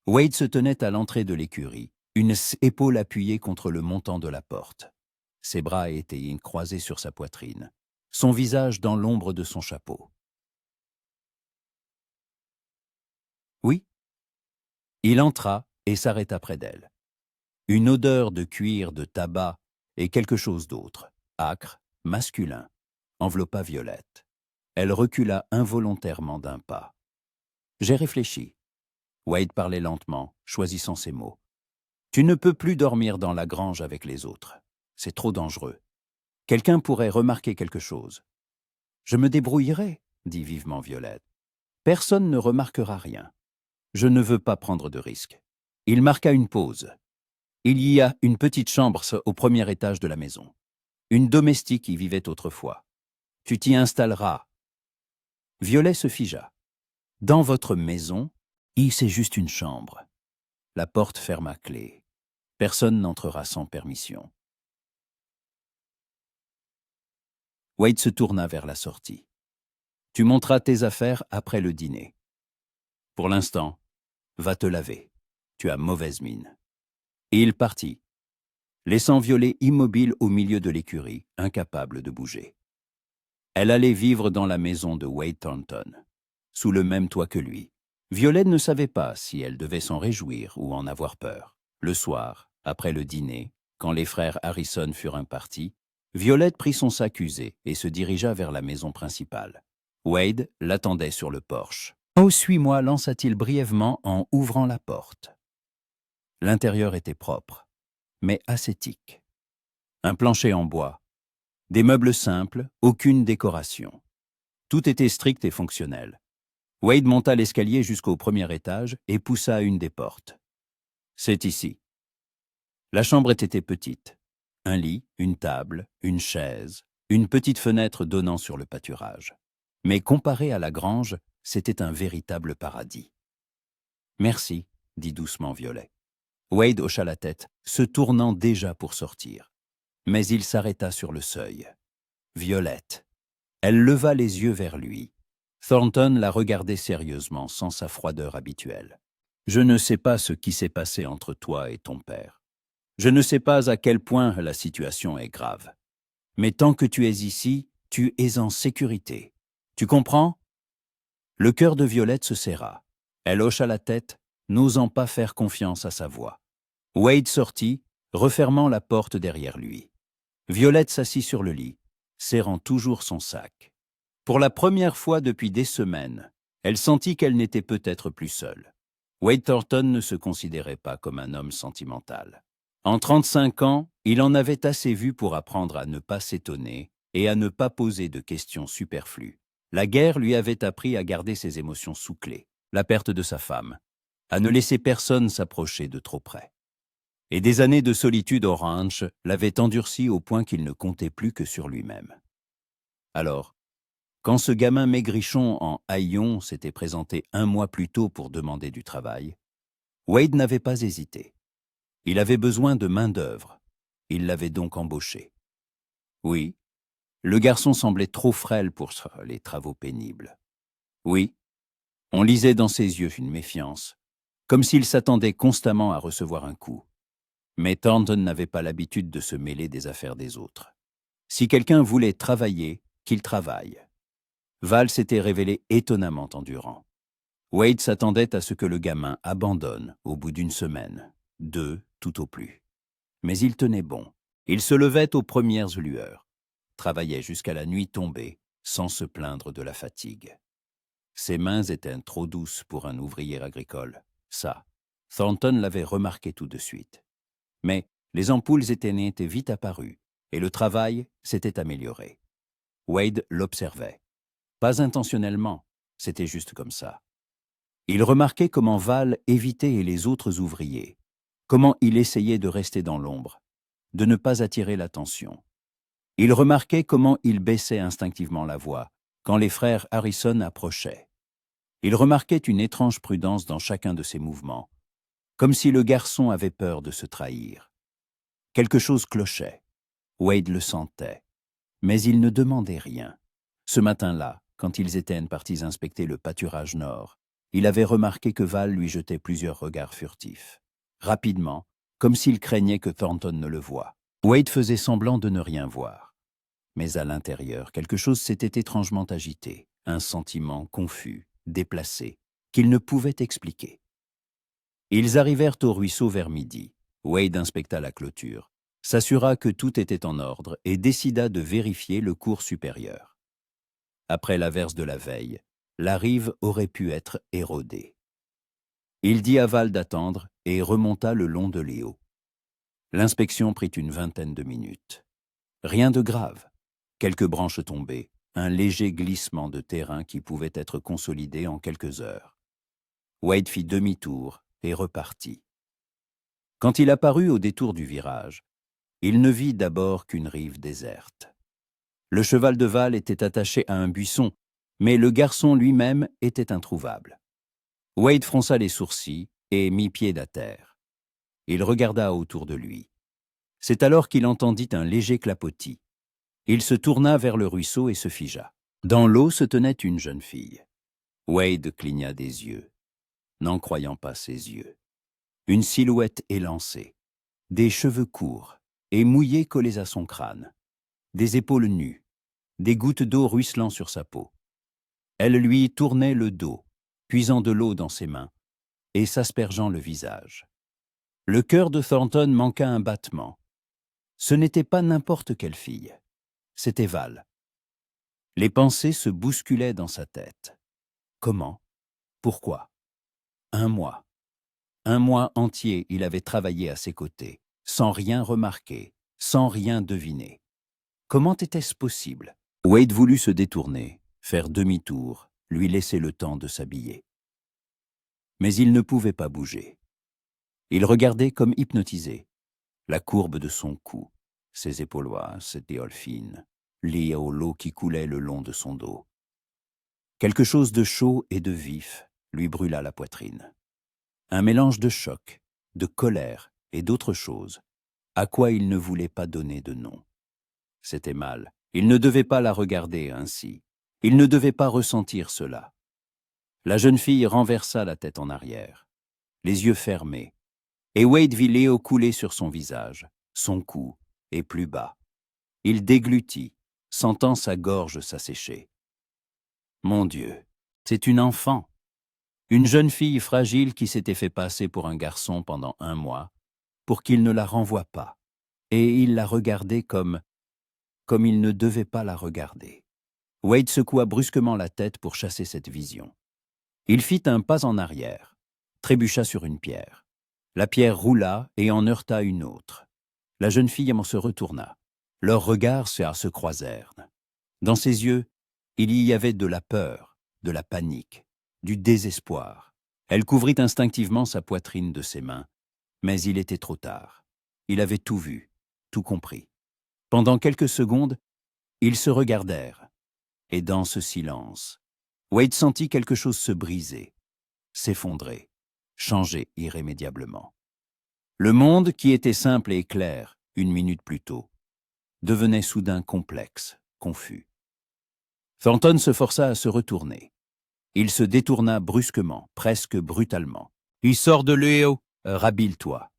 S1: Wade se tenait à l'entrée de l'écurie, une épaule appuyée contre le montant de la porte. Ses bras étaient croisés sur sa poitrine, son visage dans l'ombre de son chapeau. Oui. Il entra et s'arrêta près d'elle. Une odeur de cuir, de tabac et quelque chose d'autre, âcre, masculin, enveloppa Violette. Elle recula involontairement d'un pas. J'ai réfléchi. Wade parlait lentement, choisissant ses mots. Tu ne peux plus dormir dans la grange avec les autres. C'est trop dangereux. Quelqu'un pourrait remarquer quelque chose. Je me débrouillerai, dit vivement Violette. Personne ne remarquera rien. Je ne veux pas prendre de risques. Il marqua une pause. Il y a une petite chambre au premier étage de la maison. Une domestique y vivait autrefois. Tu t'y installeras. Violet se figea. Dans votre maison, c'est juste une chambre. La porte ferme à clé. Personne n'entrera sans permission. Wade se tourna vers la sortie. Tu monteras tes affaires après le dîner. Pour l'instant, va te laver. Tu as mauvaise mine. » Et il partit, laissant Violet immobile au milieu de l'écurie, incapable de bouger. Elle allait vivre dans la maison de Wade Thornton, sous le même toit que lui. Violet ne savait pas si elle devait s'en réjouir ou en avoir peur. Le soir, après le dîner, quand les frères Harrison furent partis, Violette prit son sac usé et se dirigea vers la maison principale. Wade l'attendait sur le porche. « Oh, suis-moi » lança-t-il brièvement en ouvrant la porte. L'intérieur était propre, mais ascétique. Un plancher en bois, des meubles simples, aucune décoration. Tout était strict et fonctionnel. Wade monta l'escalier jusqu'au premier étage et poussa une des portes. « C'est ici. » La chambre était petite. Un lit, une table, une chaise, une petite fenêtre donnant sur le pâturage. Mais comparé à la grange, c'était un véritable paradis. « Merci, » dit doucement Violet. Wade hocha la tête, se tournant déjà pour sortir. Mais il s'arrêta sur le seuil. Violette. Elle leva les yeux vers lui. Thornton la regardait sérieusement, sans sa froideur habituelle. « Je ne sais pas ce qui s'est passé entre toi et ton père. Je ne sais pas à quel point la situation est grave. Mais tant que tu es ici, tu es en sécurité. Tu comprends ?» Le cœur de Violette se serra. Elle hocha la tête, n'osant pas faire confiance à sa voix. Wade sortit, refermant la porte derrière lui. Violette s'assit sur le lit, serrant toujours son sac. Pour la première fois depuis des semaines, elle sentit qu'elle n'était peut-être plus seule. Wade Thornton ne se considérait pas comme un homme sentimental. En 35 ans, il en avait assez vu pour apprendre à ne pas s'étonner et à ne pas poser de questions superflues. La guerre lui avait appris à garder ses émotions sous clé, la perte de sa femme, à ne laisser personne s'approcher de trop près. Et des années de solitude au ranch l'avaient endurci au point qu'il ne comptait plus que sur lui-même. Alors, quand ce gamin maigrichon en haillons s'était présenté 1 mois plus tôt pour demander du travail, Wade n'avait pas hésité. Il avait besoin de main-d'œuvre. Il l'avait donc embauché. Oui, le garçon semblait trop frêle pour les travaux pénibles. Oui, on lisait dans ses yeux une méfiance, comme s'il s'attendait constamment à recevoir un coup. Mais Thornton n'avait pas l'habitude de se mêler des affaires des autres. Si quelqu'un voulait travailler, qu'il travaille. Val s'était révélé étonnamment endurant. Wade s'attendait à ce que le gamin abandonne au bout d'1 semaine, 2 tout au plus. Mais il tenait bon. Il se levait aux premières lueurs, travaillait jusqu'à la nuit tombée, sans se plaindre de la fatigue. Ses mains étaient trop douces pour un ouvrier agricole. Ça, Thornton l'avait remarqué tout de suite. Mais les ampoules étaient vite apparues, et le travail s'était amélioré. Wade l'observait. Pas intentionnellement, c'était juste comme ça. Il remarquait comment Val évitait les autres ouvriers, comment il essayait de rester dans l'ombre, de ne pas attirer l'attention. Il remarquait comment il baissait instinctivement la voix quand les frères Harrison approchaient. Il remarquait une étrange prudence dans chacun de ses mouvements, comme si le garçon avait peur de se trahir. Quelque chose clochait. Wade le sentait, mais il ne demandait rien. Ce matin-là, quand ils étaient partis inspecter le pâturage nord, il avait remarqué que Val lui jetait plusieurs regards furtifs. Rapidement, comme s'il craignait que Thornton ne le voie. Wade faisait semblant de ne rien voir. Mais à l'intérieur, quelque chose s'était étrangement agité, un sentiment confus, déplacé, qu'il ne pouvait expliquer. Ils arrivèrent au ruisseau vers midi. Wade inspecta la clôture, s'assura que tout était en ordre et décida de vérifier le cours supérieur. Après l'averse de la veille, la rive aurait pu être érodée. Il dit à Val d'attendre et remonta le long de l'éau. L'inspection prit une 20aine de minutes. Rien de grave. Quelques branches tombées, un léger glissement de terrain qui pouvait être consolidé en quelques heures. Wade fit demi-tour et repartit. Quand il apparut au détour du virage, il ne vit d'abord qu'une rive déserte. Le cheval de Val était attaché à un buisson, mais le garçon lui-même était introuvable. Wade fronça les sourcils et mit pied à terre. Il regarda autour de lui. C'est alors qu'il entendit un léger clapotis. Il se tourna vers le ruisseau et se figea. Dans l'eau se tenait une jeune fille. Wade cligna des yeux, n'en croyant pas ses yeux. Une silhouette élancée, des cheveux courts et mouillés collés à son crâne, des épaules nues, des gouttes d'eau ruisselant sur sa peau. Elle lui tournait le dos, puisant de l'eau dans ses mains et s'aspergeant le visage. Le cœur de Thornton manqua un battement. Ce n'était pas n'importe quelle fille, c'était Val. Les pensées se bousculaient dans sa tête. Comment? Pourquoi? 1 mois. 1 mois entier, il avait travaillé à ses côtés, sans rien remarquer, sans rien deviner. Comment était-ce possible? Wade voulut se détourner, faire demi-tour, lui laisser le temps de s'habiller. Mais il ne pouvait pas bouger. Il regardait comme hypnotisé, la courbe de son cou, ses épauloises, épaulles fines, liées au lot qui coulait le long de son dos. Quelque chose de chaud et de vif lui brûla la poitrine. Un mélange de choc, de colère et d'autre chose, à quoi il ne voulait pas donner de nom. C'était mal. Il ne devait pas la regarder ainsi. Il ne devait pas ressentir cela. La jeune fille renversa la tête en arrière, les yeux fermés, et Wade vit Léo couler sur son visage, son cou, et plus bas. Il déglutit, sentant sa gorge s'assécher. Mon Dieu, c'est une enfant. Une jeune fille fragile qui s'était fait passer pour un garçon pendant 1 mois, pour qu'il ne la renvoie pas, et il la regardait comme il ne devait pas la regarder. Wade secoua brusquement la tête pour chasser cette vision. Il fit un pas en arrière, trébucha sur une pierre. La pierre roula et en heurta une autre. La jeune fille en se retourna. Leurs regards se croisèrent. Dans ses yeux, il y avait de la peur, de la panique, du désespoir. Elle couvrit instinctivement sa poitrine de ses mains, mais il était trop tard. Il avait tout vu, tout compris. Pendant quelques secondes, ils se regardèrent, et dans ce silence, Wade sentit quelque chose se briser, s'effondrer, changer irrémédiablement. Le monde, qui était simple et clair 1 minute plus tôt, devenait soudain complexe, confus. Thornton se força à se retourner. Il se détourna brusquement, presque brutalement. « Il sort de Léo, rabile-toi !»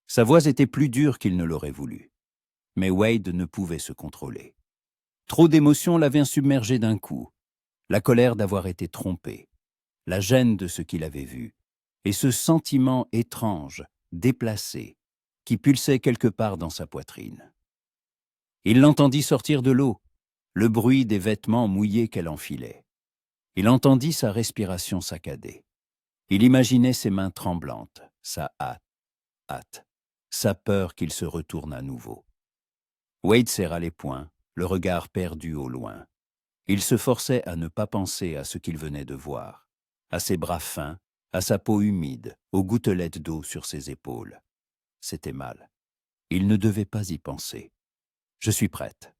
S1: Sa voix était plus dure qu'il ne l'aurait voulu. Mais Wade ne pouvait se contrôler. Trop d'émotions l'avaient submergé d'un coup. La colère d'avoir été trompé, la gêne de ce qu'il avait vu, et ce sentiment étrange, déplacé, qui pulsait quelque part dans sa poitrine. Il l'entendit sortir de l'eau, le bruit des vêtements mouillés qu'elle enfilait. Il entendit sa respiration saccadée. Il imaginait ses mains tremblantes, sa hâte, sa peur qu'il se retourne à nouveau. Wade serra les poings, le regard perdu au loin. Il se forçait à ne pas penser à ce qu'il venait de voir, à ses bras fins, à sa peau humide, aux gouttelettes d'eau sur ses épaules. C'était mal. Il ne devait pas y penser. « Je suis prête. »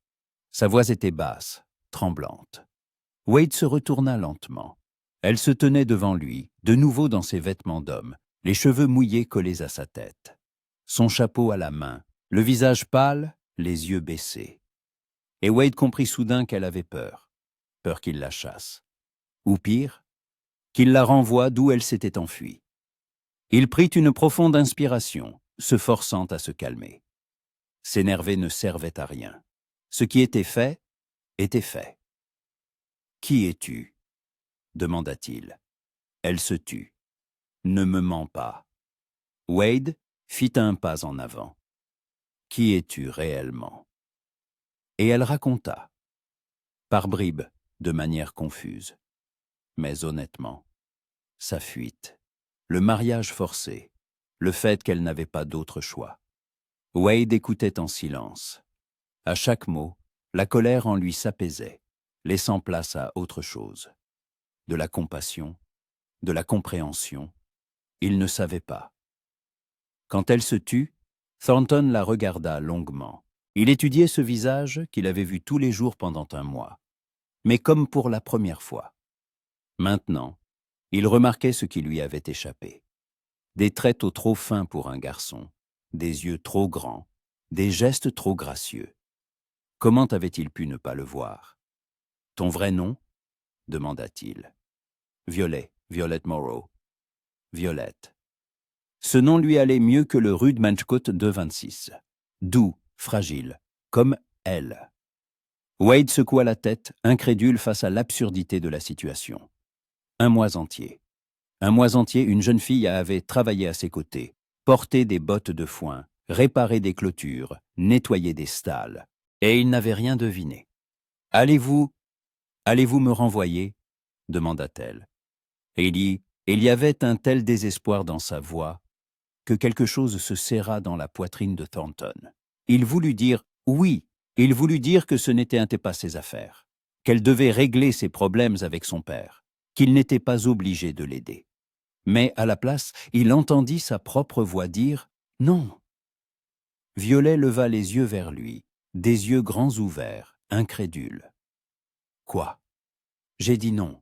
S1: Sa voix était basse, tremblante. Wade se retourna lentement. Elle se tenait devant lui, de nouveau dans ses vêtements d'homme, les cheveux mouillés collés à sa tête. Son chapeau à la main, le visage pâle, les yeux baissés. Et Wade comprit soudain qu'elle avait peur. Peur qu'il la chasse. Ou pire, qu'il la renvoie d'où elle s'était enfuie. Il prit une profonde inspiration, se forçant à se calmer. S'énerver ne servait à rien. Ce qui était fait, était fait. « Qui es-tu » demanda-t-il. Elle se tut. « Ne me mens pas. » Wade fit un pas en avant. « Qui es-tu réellement » Et elle raconta, par bribes, de manière confuse. Mais honnêtement, sa fuite, le mariage forcé, le fait qu'elle n'avait pas d'autre choix. Wade écoutait en silence. À chaque mot, la colère en lui s'apaisait, laissant place à autre chose. De la compassion, de la compréhension, il ne savait pas. Quand elle se tut, Thornton la regarda longuement. Il étudiait ce visage qu'il avait vu tous les jours pendant 1 mois, mais comme pour la première fois. Maintenant, il remarquait ce qui lui avait échappé. Des traits trop fins pour un garçon, des yeux trop grands, des gestes trop gracieux. Comment avait-il pu ne pas le voir? Ton vrai nom? Demanda-t-il. Violet, Violette Morrow. Violette. Ce nom lui allait mieux que le rude Manchcote de 26. Doux, fragile, comme elle. Wade secoua la tête, incrédule face à l'absurdité de la situation. Un mois entier, une jeune fille avait travaillé à ses côtés, porté des bottes de foin, réparé des clôtures, nettoyé des stalles. Et il n'avait rien deviné. « Allez-vous me renvoyer ?» demanda-t-elle. Et il y avait un tel désespoir dans sa voix que quelque chose se serra dans la poitrine de Thornton. Il voulut dire oui, il voulut dire que ce n'était pas ses affaires, qu'elle devait régler ses problèmes avec son père, qu'il n'était pas obligé de l'aider. Mais à la place, il entendit sa propre voix dire « Non ». Violet leva les yeux vers lui, des yeux grands ouverts, incrédules. « Quoi ? J'ai dit non.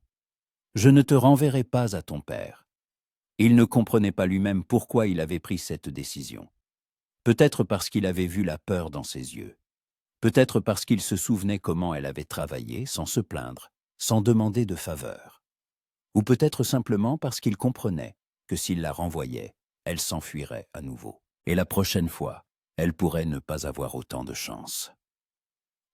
S1: Je ne te renverrai pas à ton père. » Il ne comprenait pas lui-même pourquoi il avait pris cette décision. Peut-être parce qu'il avait vu la peur dans ses yeux. Peut-être parce qu'il se souvenait comment elle avait travaillé sans se plaindre, sans demander de faveur. Ou peut-être simplement parce qu'il comprenait que s'il la renvoyait, elle s'enfuirait à nouveau. Et la prochaine fois, elle pourrait ne pas avoir autant de chance.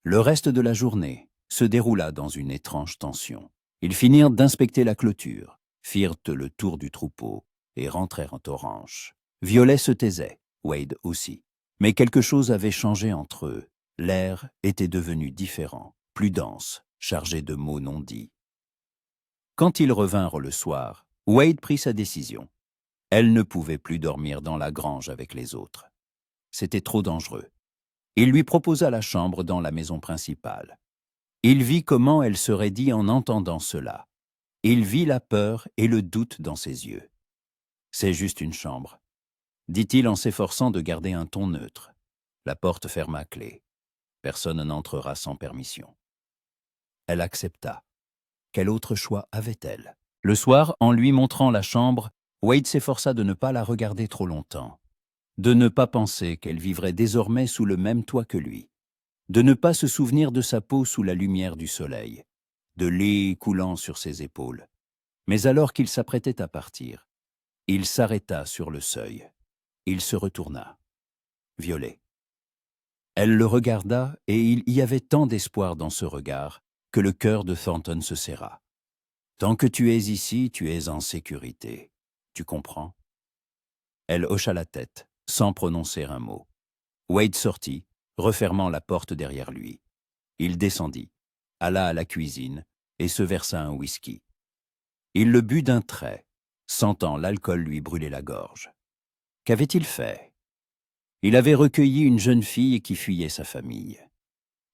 S1: Le reste de la journée se déroula dans une étrange tension. Ils finirent d'inspecter la clôture, firent le tour du troupeau et rentrèrent au ranch. Violet se taisait, Wade aussi. Mais quelque chose avait changé entre eux. L'air était devenu différent, plus dense, chargé de mots non dits. Quand ils revinrent le soir, Wade prit sa décision. Elle ne pouvait plus dormir dans la grange avec les autres. C'était trop dangereux. Il lui proposa la chambre dans la maison principale. Il vit comment elle se raidit en entendant cela. Il vit la peur et le doute dans ses yeux. « C'est juste une chambre », dit-il en s'efforçant de garder un ton neutre. La porte ferma à clé. Personne n'entrera sans permission. Elle accepta. Quel autre choix avait-elle? Le soir, en lui montrant la chambre, Wade s'efforça de ne pas la regarder trop longtemps, de ne pas penser qu'elle vivrait désormais sous le même toit que lui, de ne pas se souvenir de sa peau sous la lumière du soleil, de lait coulant sur ses épaules. Mais alors qu'il s'apprêtait à partir, il s'arrêta sur le seuil. Il se retourna. Violet. Elle le regarda et il y avait tant d'espoir dans ce regard que le cœur de Thornton se serra. « Tant que tu es ici, tu es en sécurité. Tu comprends ?» Elle hocha la tête, sans prononcer un mot. Wade sortit, refermant la porte derrière lui. Il descendit, alla à la cuisine et se versa un whisky. Il le but d'un trait, sentant l'alcool lui brûler la gorge. Qu'avait-il fait? Il avait recueilli une jeune fille qui fuyait sa famille.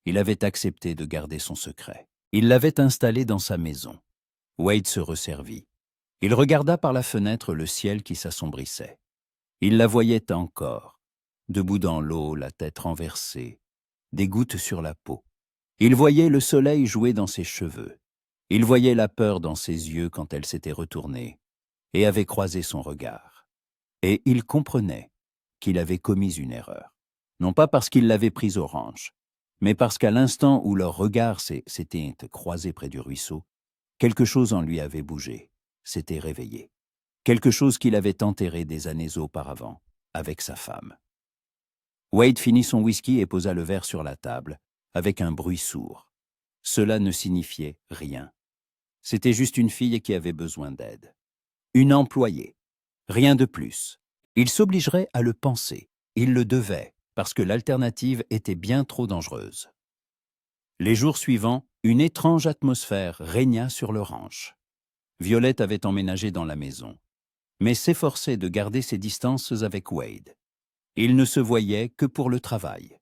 S1: Il avait accepté de garder son secret. Il l'avait installée dans sa maison. Wade se resservit. Il regarda par la fenêtre le ciel qui s'assombrissait. Il la voyait encore, debout dans l'eau, la tête renversée, des gouttes sur la peau. Il voyait le soleil jouer dans ses cheveux. Il voyait la peur dans ses yeux quand elle s'était retournée et avait croisé son regard. Et il comprenait qu'il avait commis une erreur. Non pas parce qu'il l'avait prise au ranch, mais parce qu'à l'instant où leurs regards s'étaient croisés près du ruisseau, quelque chose en lui avait bougé, s'était réveillé. Quelque chose qu'il avait enterré des années auparavant, avec sa femme. Wade finit son whisky et posa le verre sur la table, avec un bruit sourd. Cela ne signifiait rien. C'était juste une fille qui avait besoin d'aide. Une employée. Rien de plus. Il s'obligerait à le penser. Il le devait, parce que l'alternative était bien trop dangereuse. Les jours suivants, une étrange atmosphère régna sur le ranch. Violette avait emménagé dans la maison, mais s'efforçait de garder ses distances avec Wade. Ils ne se voyaient que pour le travail.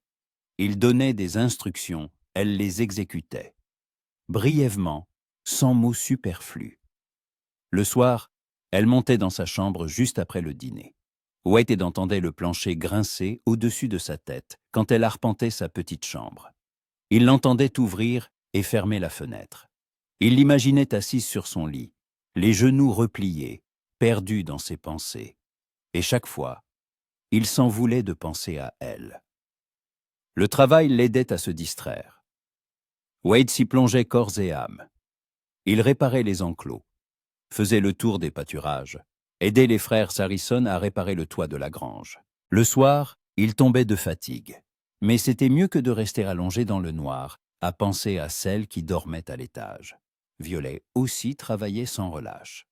S1: Il donnait des instructions, elle les exécutait. Brièvement, sans mots superflus. Le soir, elle montait dans sa chambre juste après le dîner. Wade entendait le plancher grincer au-dessus de sa tête quand elle arpentait sa petite chambre. Il l'entendait ouvrir et fermer la fenêtre. Il l'imaginait assise sur son lit, les genoux repliés, perdu dans ses pensées. Et chaque fois, il s'en voulait de penser à elle. Le travail l'aidait à se distraire. Wade s'y plongeait corps et âme. Il réparait les enclos, faisait le tour des pâturages, aidait les frères Harrison à réparer le toit de la grange. Le soir, il tombait de fatigue. Mais c'était mieux que de rester allongé dans le noir, à penser à celle qui dormait à l'étage. Violet aussi travaillait sans relâche.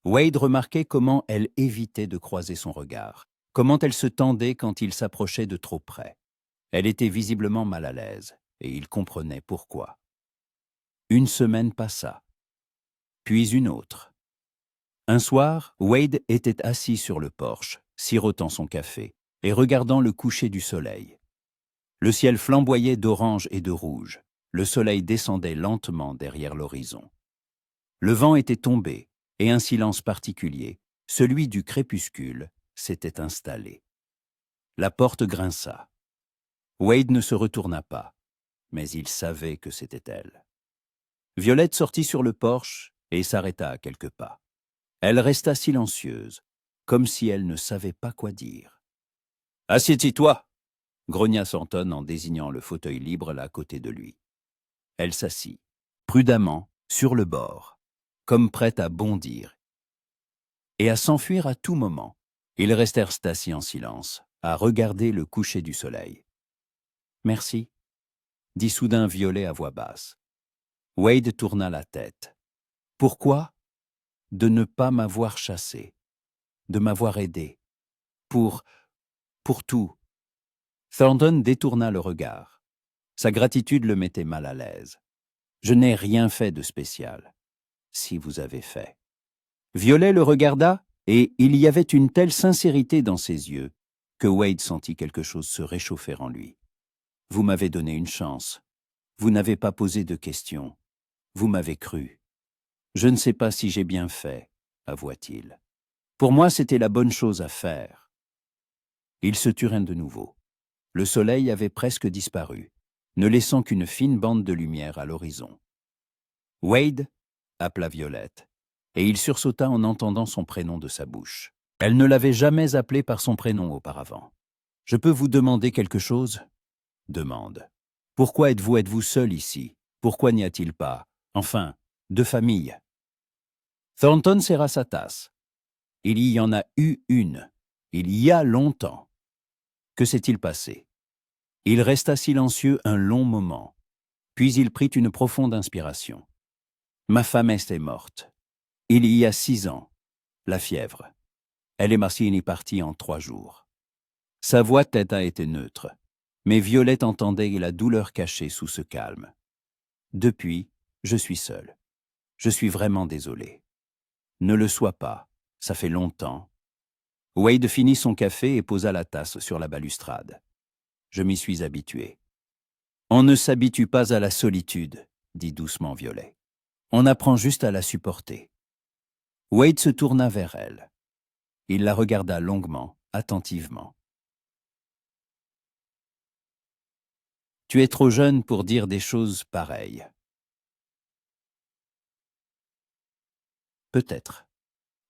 S1: Wade remarquait comment elle évitait de croiser son regard, comment elle se tendait quand il s'approchait de trop près. Elle était visiblement mal à l'aise, et il comprenait pourquoi. Une semaine passa, puis une autre. Un soir, Wade était assis sur le porche, sirotant son café et regardant le coucher du soleil. Le ciel flamboyait d'orange et de rouge. Le soleil descendait lentement derrière l'horizon. Le vent était tombé et un silence particulier, celui du crépuscule, s'était installé. La porte grinça. Wade ne se retourna pas, mais il savait que c'était elle. Violette sortit sur le porche et s'arrêta à quelques pas. Elle resta silencieuse, comme si elle ne savait pas quoi dire. « Assieds-toi » grogna Thornton en désignant le fauteuil libre là à côté de lui. Elle s'assit, prudemment, sur le bord, comme prête à bondir, et à s'enfuir à tout moment. Ils restèrent assis en silence, à regarder le coucher du soleil. « Merci » dit soudain Violet à voix basse. Wade tourna la tête. « Pourquoi ? De ne pas m'avoir chassé, de m'avoir aidé, pour tout. » Thornton détourna le regard. Sa gratitude le mettait mal à l'aise. « Je n'ai rien fait de spécial. Si vous avez fait. » Violet le regarda, et il y avait une telle sincérité dans ses yeux que Wade sentit quelque chose se réchauffer en lui. « Vous m'avez donné une chance. Vous n'avez pas posé de questions. Vous m'avez cru. Je ne sais pas si j'ai bien fait, » avoua-t-il. « Pour moi, c'était la bonne chose à faire. » Ils se turent de nouveau. Le soleil avait presque disparu, ne laissant qu'une fine bande de lumière à l'horizon. « Wade » appela Violette, et il sursauta en entendant son prénom de sa bouche. Elle ne l'avait jamais appelé par son prénom auparavant. « Je peux vous demander quelque chose ?» ?»« Demande. »« Pourquoi êtes-vous seul ici? Pourquoi n'y a-t-il pas, enfin, de famille ?» Thornton serra sa tasse. « Il y en a eu une. Il y a longtemps. » Que s'est-il passé? Il resta silencieux un long moment, puis il prit une profonde inspiration. « Ma femme est morte. Il y a 6 ans. La fièvre. Elle est partie en 3 jours. » Sa voix a été neutre, mais Violette entendait la douleur cachée sous ce calme. « Depuis, je suis seul. Je suis vraiment désolé. Ne le sois pas, ça fait longtemps. » Wade finit son café et posa la tasse sur la balustrade. « Je m'y suis habitué. »« On ne s'habitue pas à la solitude, » dit doucement Violet. « On apprend juste à la supporter. » Wade se tourna vers elle. Il la regarda longuement, attentivement. « Tu es trop jeune pour dire des choses pareilles. » Peut-être.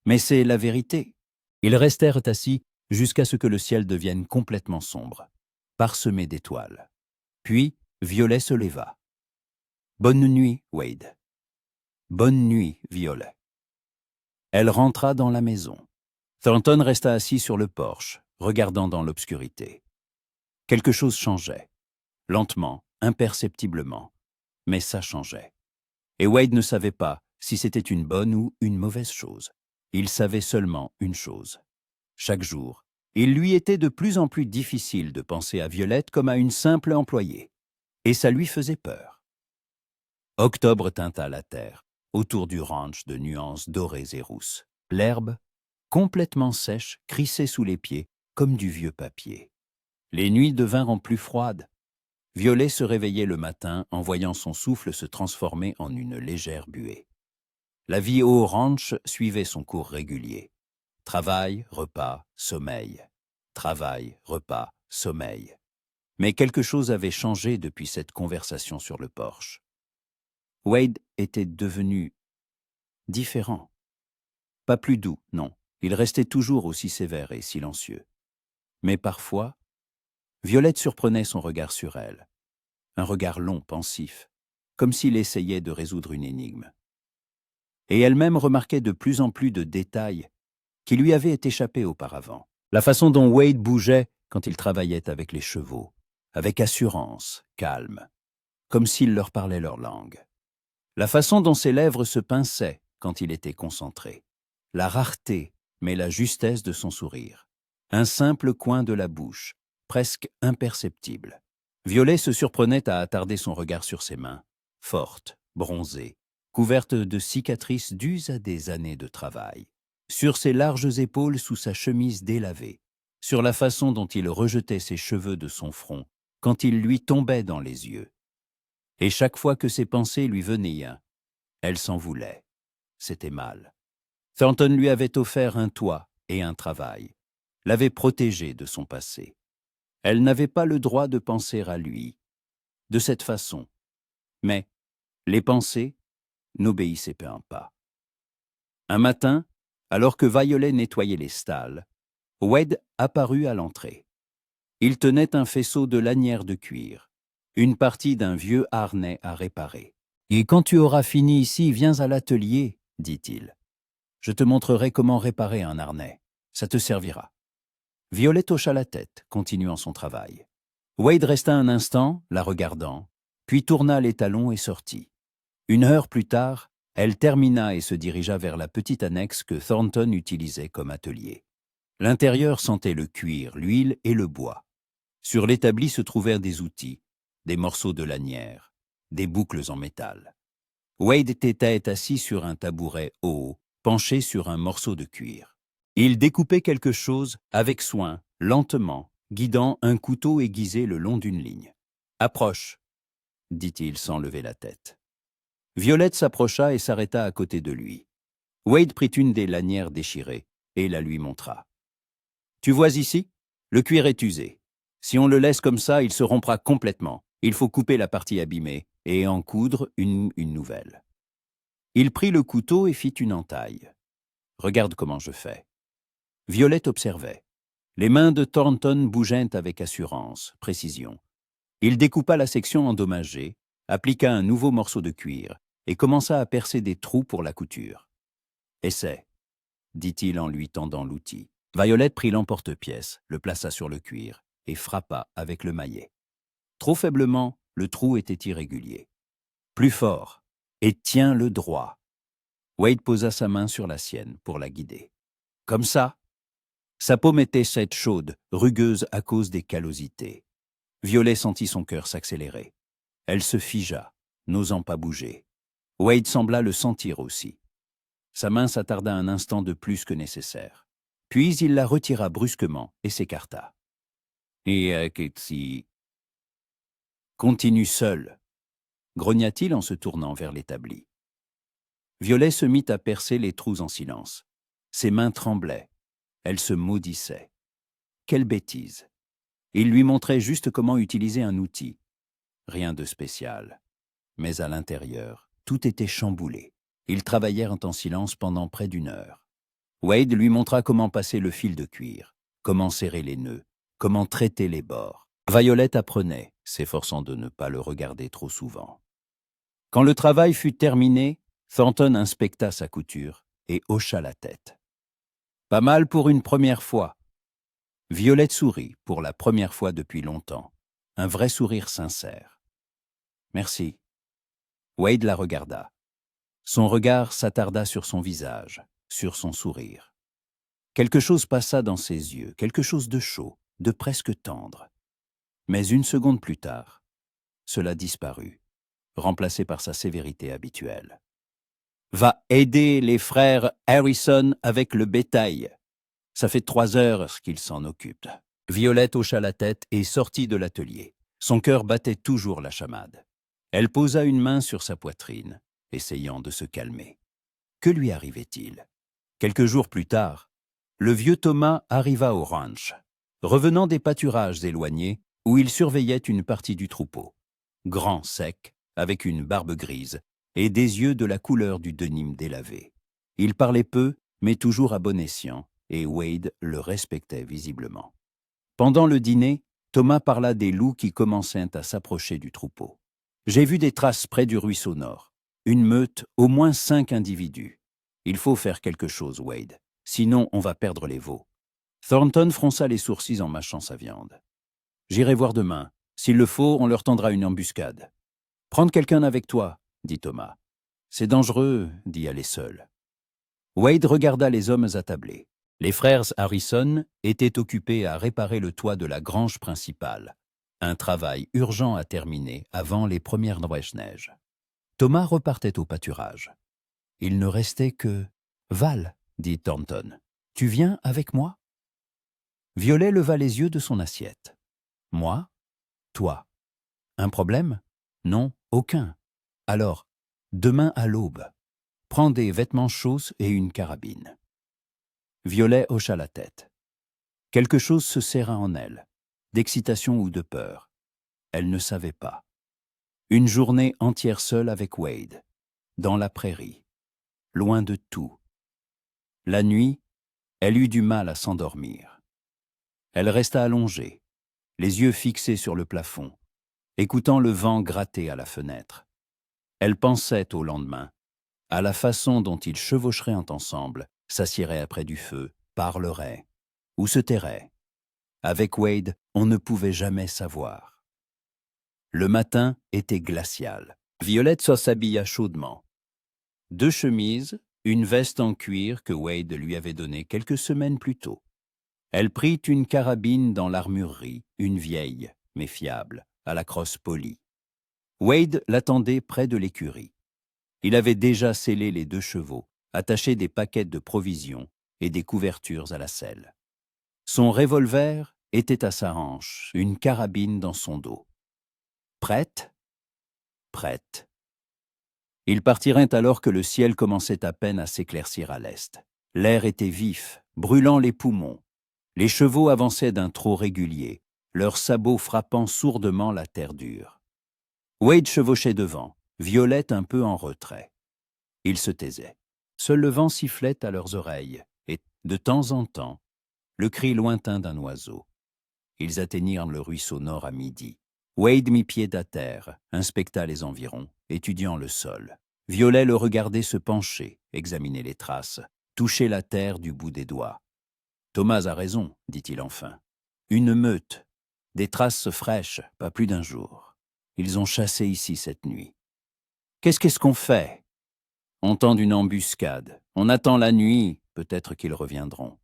S1: Mais c'est la vérité. Ils restèrent assis jusqu'à ce que le ciel devienne complètement sombre, parsemé d'étoiles. Puis, Violet se leva. « Bonne nuit, Wade. »« Bonne nuit, Violet. » Elle rentra dans la maison. Thornton resta assis sur le porche, regardant dans l'obscurité. Quelque chose changeait. Lentement, imperceptiblement, mais ça changeait. Et Wade ne savait pas si c'était une bonne ou une mauvaise chose. Il savait seulement une chose. Chaque jour, il lui était de plus en plus difficile de penser à Violette comme à une simple employée. Et ça lui faisait peur. Octobre teinta la terre, autour du ranch de nuances dorées et rousses. L'herbe, complètement sèche, crissait sous les pieds comme du vieux papier. Les nuits devinrent plus froides. Violet se réveillait le matin en voyant son souffle se transformer en une légère buée. La vie au ranch suivait son cours régulier. Travail, repas, sommeil. Travail, repas, sommeil. Mais quelque chose avait changé depuis cette conversation sur le porche. Wade était devenu différent. Pas plus doux, non. Il restait toujours aussi sévère et silencieux. Mais parfois, Violette surprenait son regard sur elle. Un regard long, pensif, comme s'il essayait de résoudre une énigme. Et elle-même remarquait de plus en plus de détails qui lui avaient échappé auparavant. La façon dont Wade bougeait quand il travaillait avec les chevaux, avec assurance, calme, comme s'il leur parlait leur langue. La façon dont ses lèvres se pinçaient quand il était concentré. La rareté, mais la justesse de son sourire. Un simple coin de la bouche, presque imperceptible. Violet se surprenait à attarder son regard sur ses mains, fortes, bronzées, couvertes de cicatrices dues à des années de travail. Sur ses larges épaules sous sa chemise délavée, sur la façon dont il rejetait ses cheveux de son front quand ils lui tombaient dans les yeux. Et chaque fois que ses pensées lui venaient, elle s'en voulait. C'était mal. Thornton lui avait offert un toit et un travail, l'avait protégé de son passé. Elle n'avait pas le droit de penser à lui, de cette façon. Mais les pensées n'obéissaient pas. Un matin, alors que Violet nettoyait les stalles, Wade apparut à l'entrée. Il tenait un faisceau de lanières de cuir, une partie d'un vieux harnais à réparer. « Et quand tu auras fini ici, viens à l'atelier, » dit-il. « Je te montrerai comment réparer un harnais. Ça te servira. » Violet hocha la tête, continuant son travail. Wade resta un instant, la regardant, puis tourna les talons et sortit. 1 heure plus tard, elle termina et se dirigea vers la petite annexe que Thornton utilisait comme atelier. L'intérieur sentait le cuir, l'huile et le bois. Sur l'établi se trouvèrent des outils, des morceaux de lanières, des boucles en métal. Wade était assis sur un tabouret haut, penché sur un morceau de cuir. Il découpait quelque chose avec soin, lentement, guidant un couteau aiguisé le long d'une ligne. « Approche », dit-il sans lever la tête. Violette s'approcha et s'arrêta à côté de lui. Wade prit une des lanières déchirées et la lui montra. « Tu vois ici? Le cuir est usé. Si on le laisse comme ça, il se rompra complètement. Il faut couper la partie abîmée et en coudre une nouvelle. » Il prit le couteau et fit une entaille. « Regarde comment je fais. » Violette observait. Les mains de Thornton bougeaient avec assurance, précision. Il découpa la section endommagée, appliqua un nouveau morceau de cuir et commença à percer des trous pour la couture. « Essaie, » dit-il en lui tendant l'outil. Violette prit l'emporte-pièce, le plaça sur le cuir et frappa avec le maillet. Trop faiblement, le trou était irrégulier. Plus fort, et tiens-le droit. Wade posa sa main sur la sienne pour la guider. Comme ça. Sa paume était chaude, rugueuse à cause des callosités. Violet sentit son cœur s'accélérer. Elle se figea, n'osant pas bouger. Wade sembla le sentir aussi. Sa main s'attarda un instant de plus que nécessaire. Puis il la retira brusquement et s'écarta. « Et si... Continue seul, » grogna-t-il en se tournant vers l'établi. Violet se mit à percer les trous en silence. Ses mains tremblaient. Elle se maudissait. Quelle bêtise! Il lui montrait juste comment utiliser un outil. Rien de spécial. Mais à l'intérieur, tout était chamboulé. Ils travaillèrent en silence pendant près d'1 heure. Wade lui montra comment passer le fil de cuir, comment serrer les nœuds, comment traiter les bords. Violet apprenait, s'efforçant de ne pas le regarder trop souvent. Quand le travail fut terminé, Thornton inspecta sa couture et hocha la tête. Pas mal pour une première fois. Violette sourit pour la première fois depuis longtemps, un vrai sourire sincère. Merci. Wade la regarda. Son regard s'attarda sur son visage, sur son sourire. Quelque chose passa dans ses yeux, quelque chose de chaud, de presque tendre. Mais 1 seconde plus tard, cela disparut, remplacé par sa sévérité habituelle. « Va aider les frères Harrison avec le bétail. Ça fait 3 heures qu'ils s'en occupent. » Violette hocha la tête et sortit de l'atelier. Son cœur battait toujours la chamade. Elle posa une main sur sa poitrine, essayant de se calmer. Que lui arrivait-il? Quelques jours plus tard, le vieux Thomas arriva au ranch, revenant des pâturages éloignés où il surveillait une partie du troupeau. Grand, sec, avec une barbe grise et des yeux de la couleur du denim délavé. Il parlait peu, mais toujours à bon escient, et Wade le respectait visiblement. Pendant le dîner, Thomas parla des loups qui commençaient à s'approcher du troupeau. J'ai vu des traces près du ruisseau nord. Une meute, au moins 5 individus. Il faut faire quelque chose, Wade. Sinon, on va perdre les veaux. Thornton fronça les sourcils en mâchant sa viande. J'irai voir demain. S'il le faut, on leur tendra une embuscade. Prendre quelqu'un avec toi, dit Thomas. C'est dangereux d'y aller seul. Wade regarda les hommes attablés. Les frères Harrison étaient occupés à réparer le toit de la grange principale. Un travail urgent à terminer avant les premières neige. Thomas repartait au pâturage. Il ne restait que... Val, dit Thornton. Tu viens avec moi? Violet leva les yeux de son assiette. Moi? Toi. Un problème? Non, aucun. Alors, demain à l'aube, prends des vêtements chauds et une carabine. Violet hocha la tête. Quelque chose se serra en elle, d'excitation ou de peur. Elle ne savait pas. Une journée entière seule avec Wade, dans la prairie, loin de tout. La nuit, elle eut du mal à s'endormir. Elle resta allongée, les yeux fixés sur le plafond, écoutant le vent gratter à la fenêtre. Elle pensait au lendemain, à la façon dont ils chevaucheraient ensemble, s'assieraient près du feu, parleraient, ou se tairaient. Avec Wade, on ne pouvait jamais savoir. Le matin était glacial. Violette s'habilla chaudement. 2 chemises, une veste en cuir que Wade lui avait donnée quelques semaines plus tôt. Elle prit une carabine dans l'armurerie, une vieille, mais fiable, à la crosse polie. Wade l'attendait près de l'écurie. Il avait déjà sellé les 2 chevaux, attaché des paquets de provisions et des couvertures à la selle. Son revolver était à sa hanche, une carabine dans son dos. Prête? Prête. Ils partiraient alors que le ciel commençait à peine à s'éclaircir à l'est. L'air était vif, brûlant les poumons. Les chevaux avançaient d'un trot régulier, leurs sabots frappant sourdement la terre dure. Wade chevauchait devant, Violette un peu en retrait. Ils se taisaient. Seul le vent sifflait à leurs oreilles, et, de temps en temps, le cri lointain d'un oiseau. Ils atteignirent le ruisseau nord à midi. Wade mit pied à terre, inspecta les environs, étudiant le sol. Violet le regardait se pencher, examiner les traces, toucher la terre du bout des doigts. « Thomas a raison, dit-il enfin. Une meute, des traces fraîches, pas plus d'1 jour. Ils ont chassé ici cette nuit. Qu'est-ce qu'on fait? On tend une embuscade. On attend la nuit, peut-être qu'ils reviendront. »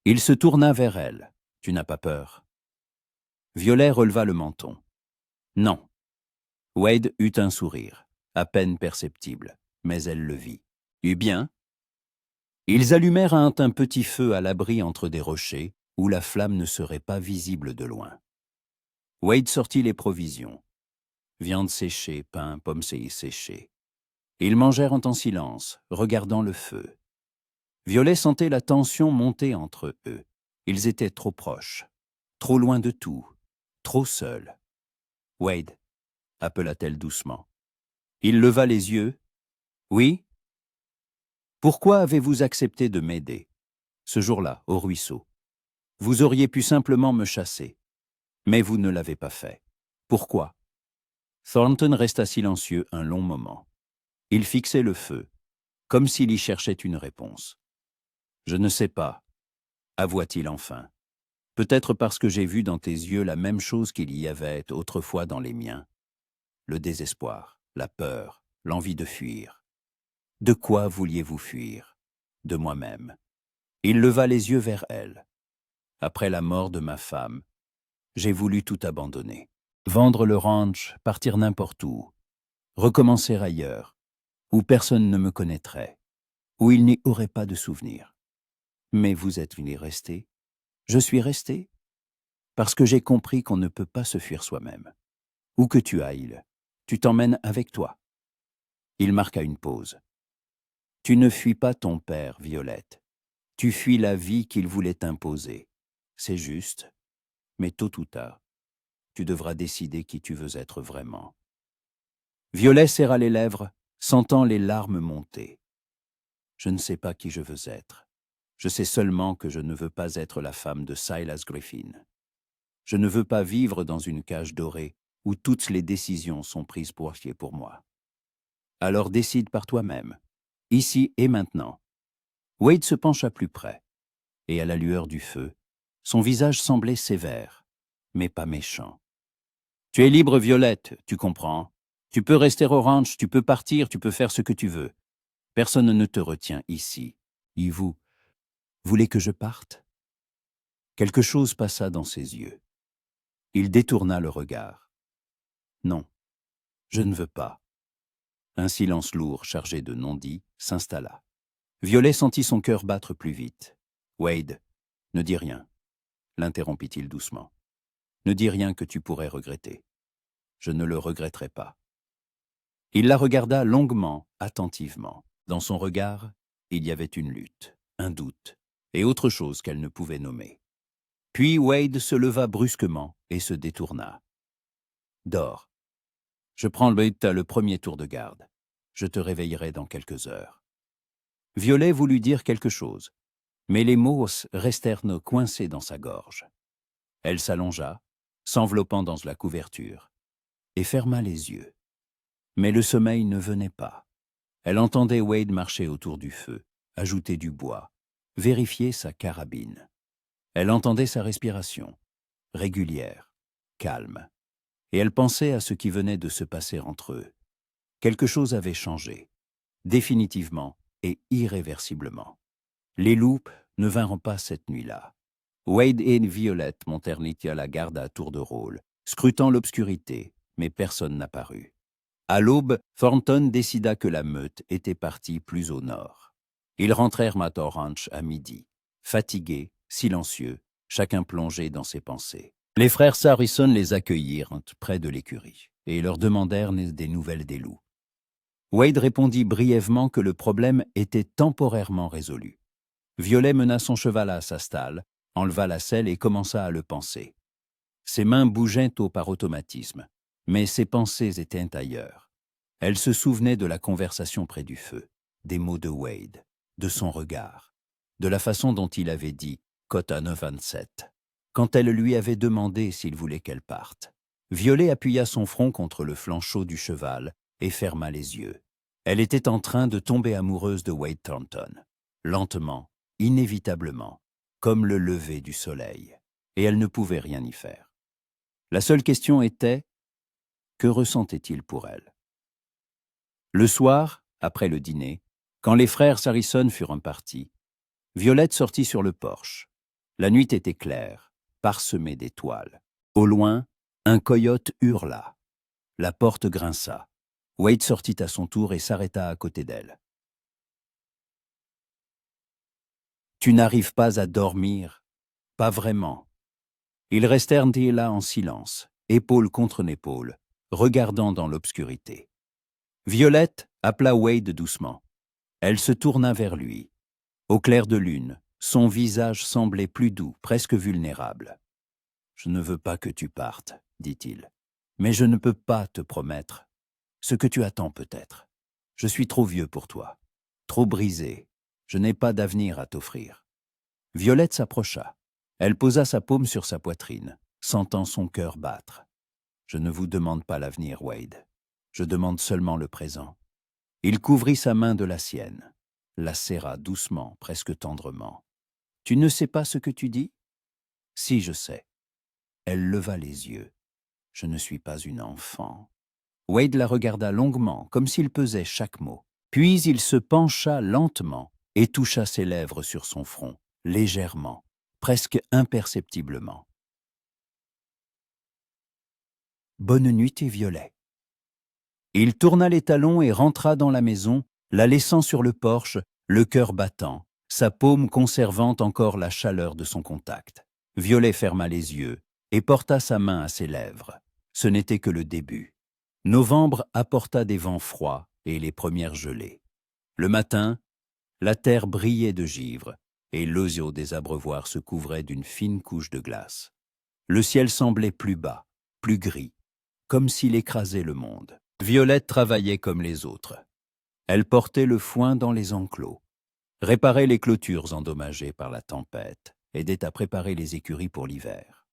S1: Il se tourna vers elle. « Tu n'as pas peur ?» Violet releva le menton. « Non. » Wade eut un sourire, à peine perceptible, mais elle le vit. « Tu bien ?» Ils allumèrent un petit feu à l'abri entre des rochers, où la flamme ne serait pas visible de loin. Wade sortit les provisions. Viande séchée, pain, pommes séchées. Ils mangèrent en silence, regardant le feu. Violet sentait la tension monter entre eux. Ils étaient trop proches, trop loin de tout, trop seuls. « Wade » appela-t-elle doucement. Il leva les yeux. « Oui ?»« Pourquoi avez-vous accepté de m'aider, ce jour-là, au ruisseau? Vous auriez pu simplement me chasser, mais vous ne l'avez pas fait. Pourquoi ?» Thornton resta silencieux un long moment. Il fixait le feu, comme s'il y cherchait une réponse. « Je ne sais pas, » avoua-t-il enfin. « Peut-être parce que j'ai vu dans tes yeux la même chose qu'il y avait autrefois dans les miens. Le désespoir, la peur, l'envie de fuir. De quoi vouliez-vous fuir? De moi-même. » Il leva les yeux vers elle. « Après la mort de ma femme, j'ai voulu tout abandonner. Vendre le ranch, partir n'importe où, recommencer ailleurs, où personne ne me connaîtrait, où il n'y aurait pas de souvenirs. Mais vous êtes venu rester. Je suis resté, parce que j'ai compris qu'on ne peut pas se fuir soi-même. Où que tu ailles, tu t'emmènes avec toi. » Il marqua une pause. « Tu ne fuis pas ton père, Violette. Tu fuis la vie qu'il voulait t'imposer. C'est juste, mais tôt ou tard, tu devras décider qui tu veux être vraiment. » Violet serra les lèvres, sentant les larmes monter. « Je ne sais pas qui je veux être. Je sais seulement que je ne veux pas être la femme de Silas Griffin. Je ne veux pas vivre dans une cage dorée où toutes les décisions sont prises pour moi. Alors décide par toi-même, ici et maintenant. Wade se pencha plus près, et à la lueur du feu, son visage semblait sévère, mais pas méchant. Tu es libre, Violette, tu comprends? Tu peux rester au ranch, tu peux partir, tu peux faire ce que tu veux. Personne ne te retient ici. Et vous, voulez que je parte? Quelque chose passa dans ses yeux. Il détourna le regard. Non, je ne veux pas. Un silence lourd, chargé de non-dits, s'installa. Violet sentit son cœur battre plus vite. Wade, ne dis rien, l'interrompit-il doucement. Ne dis rien que tu pourrais regretter. Je ne le regretterai pas. Il la regarda longuement, attentivement. Dans son regard, il y avait une lutte, un doute, et autre chose qu'elle ne pouvait nommer. Puis Wade se leva brusquement et se détourna. Dors. Je prends le premier tour de garde. Je te réveillerai dans quelques heures. Violet voulut dire quelque chose, mais les mots restèrent coincés dans sa gorge. Elle s'allongea, s'enveloppant dans la couverture, et ferma les yeux. Mais le sommeil ne venait pas. Elle entendait Wade marcher autour du feu, ajouter du bois, vérifier sa carabine. Elle entendait sa respiration, régulière, calme, et elle pensait à ce qui venait de se passer entre eux. Quelque chose avait changé, définitivement et irréversiblement. Les loups ne vinrent pas cette nuit-là. Wade et Violette montèrent à la garde à tour de rôle, scrutant l'obscurité, mais personne n'apparut. À l'aube, Thornton décida que la meute était partie plus au nord. Ils rentrèrent Mator Ranch à midi, fatigués, silencieux, chacun plongé dans ses pensées. Les frères Sarison les accueillirent près de l'écurie et leur demandèrent des nouvelles des loups. Wade répondit brièvement que le problème était temporairement résolu. Violet mena son cheval à sa stalle, enleva la selle et commença à le panser. Ses mains bougeaient par automatisme, mais ses pensées étaient ailleurs. Elle se souvenait de la conversation près du feu, des mots de Wade, de son regard, de la façon dont il avait dit « Cota 927 », quand elle lui avait demandé s'il voulait qu'elle parte. Violet appuya son front contre le flanc chaud du cheval et ferma les yeux. Elle était en train de tomber amoureuse de Wade Thornton, lentement, inévitablement, comme le lever du soleil, et elle ne pouvait rien y faire. La seule question était, que ressentait-il pour elle? Le soir, après le dîner, quand les frères Sarison furent partis, Violette sortit sur le porche. La nuit était claire, parsemée d'étoiles. Au loin, un coyote hurla. La porte grinça. Wade sortit à son tour et s'arrêta à côté d'elle. « Tu n'arrives pas à dormir? Pas vraiment. » Ils restèrent là en silence, épaule contre épaule, regardant dans l'obscurité. Violette appela Wade doucement. Elle se tourna vers lui. Au clair de lune, son visage semblait plus doux, presque vulnérable. « Je ne veux pas que tu partes, » dit-il. « Mais je ne peux pas te promettre ce que tu attends peut-être. Je suis trop vieux pour toi, trop brisé. Je n'ai pas d'avenir à t'offrir. » Violette s'approcha. Elle posa sa paume sur sa poitrine, sentant son cœur battre. « Je ne vous demande pas l'avenir, Wade. Je demande seulement le présent. » Il couvrit sa main de la sienne, la serra doucement, presque tendrement. « Tu ne sais pas ce que tu dis? » ?»« Si, je sais. » Elle leva les yeux. « Je ne suis pas une enfant. » Wade la regarda longuement, comme s'il pesait chaque mot. Puis il se pencha lentement et toucha ses lèvres sur son front, légèrement, presque imperceptiblement. « Bonne nuit, tes Violet. » Il tourna les talons et rentra dans la maison, la laissant sur le porche, le cœur battant, sa paume conservant encore la chaleur de son contact. Violet ferma les yeux et porta sa main à ses lèvres. Ce n'était que le début. Novembre apporta des vents froids et les premières gelées. Le matin, la terre brillait de givre et l'osier des abreuvoirs se couvrait d'une fine couche de glace. Le ciel semblait plus bas, plus gris, comme s'il écrasait le monde. Violette travaillait comme les autres. Elle portait le foin dans les enclos, réparait les clôtures endommagées par la tempête, aidait à préparer les écuries pour l'hiver.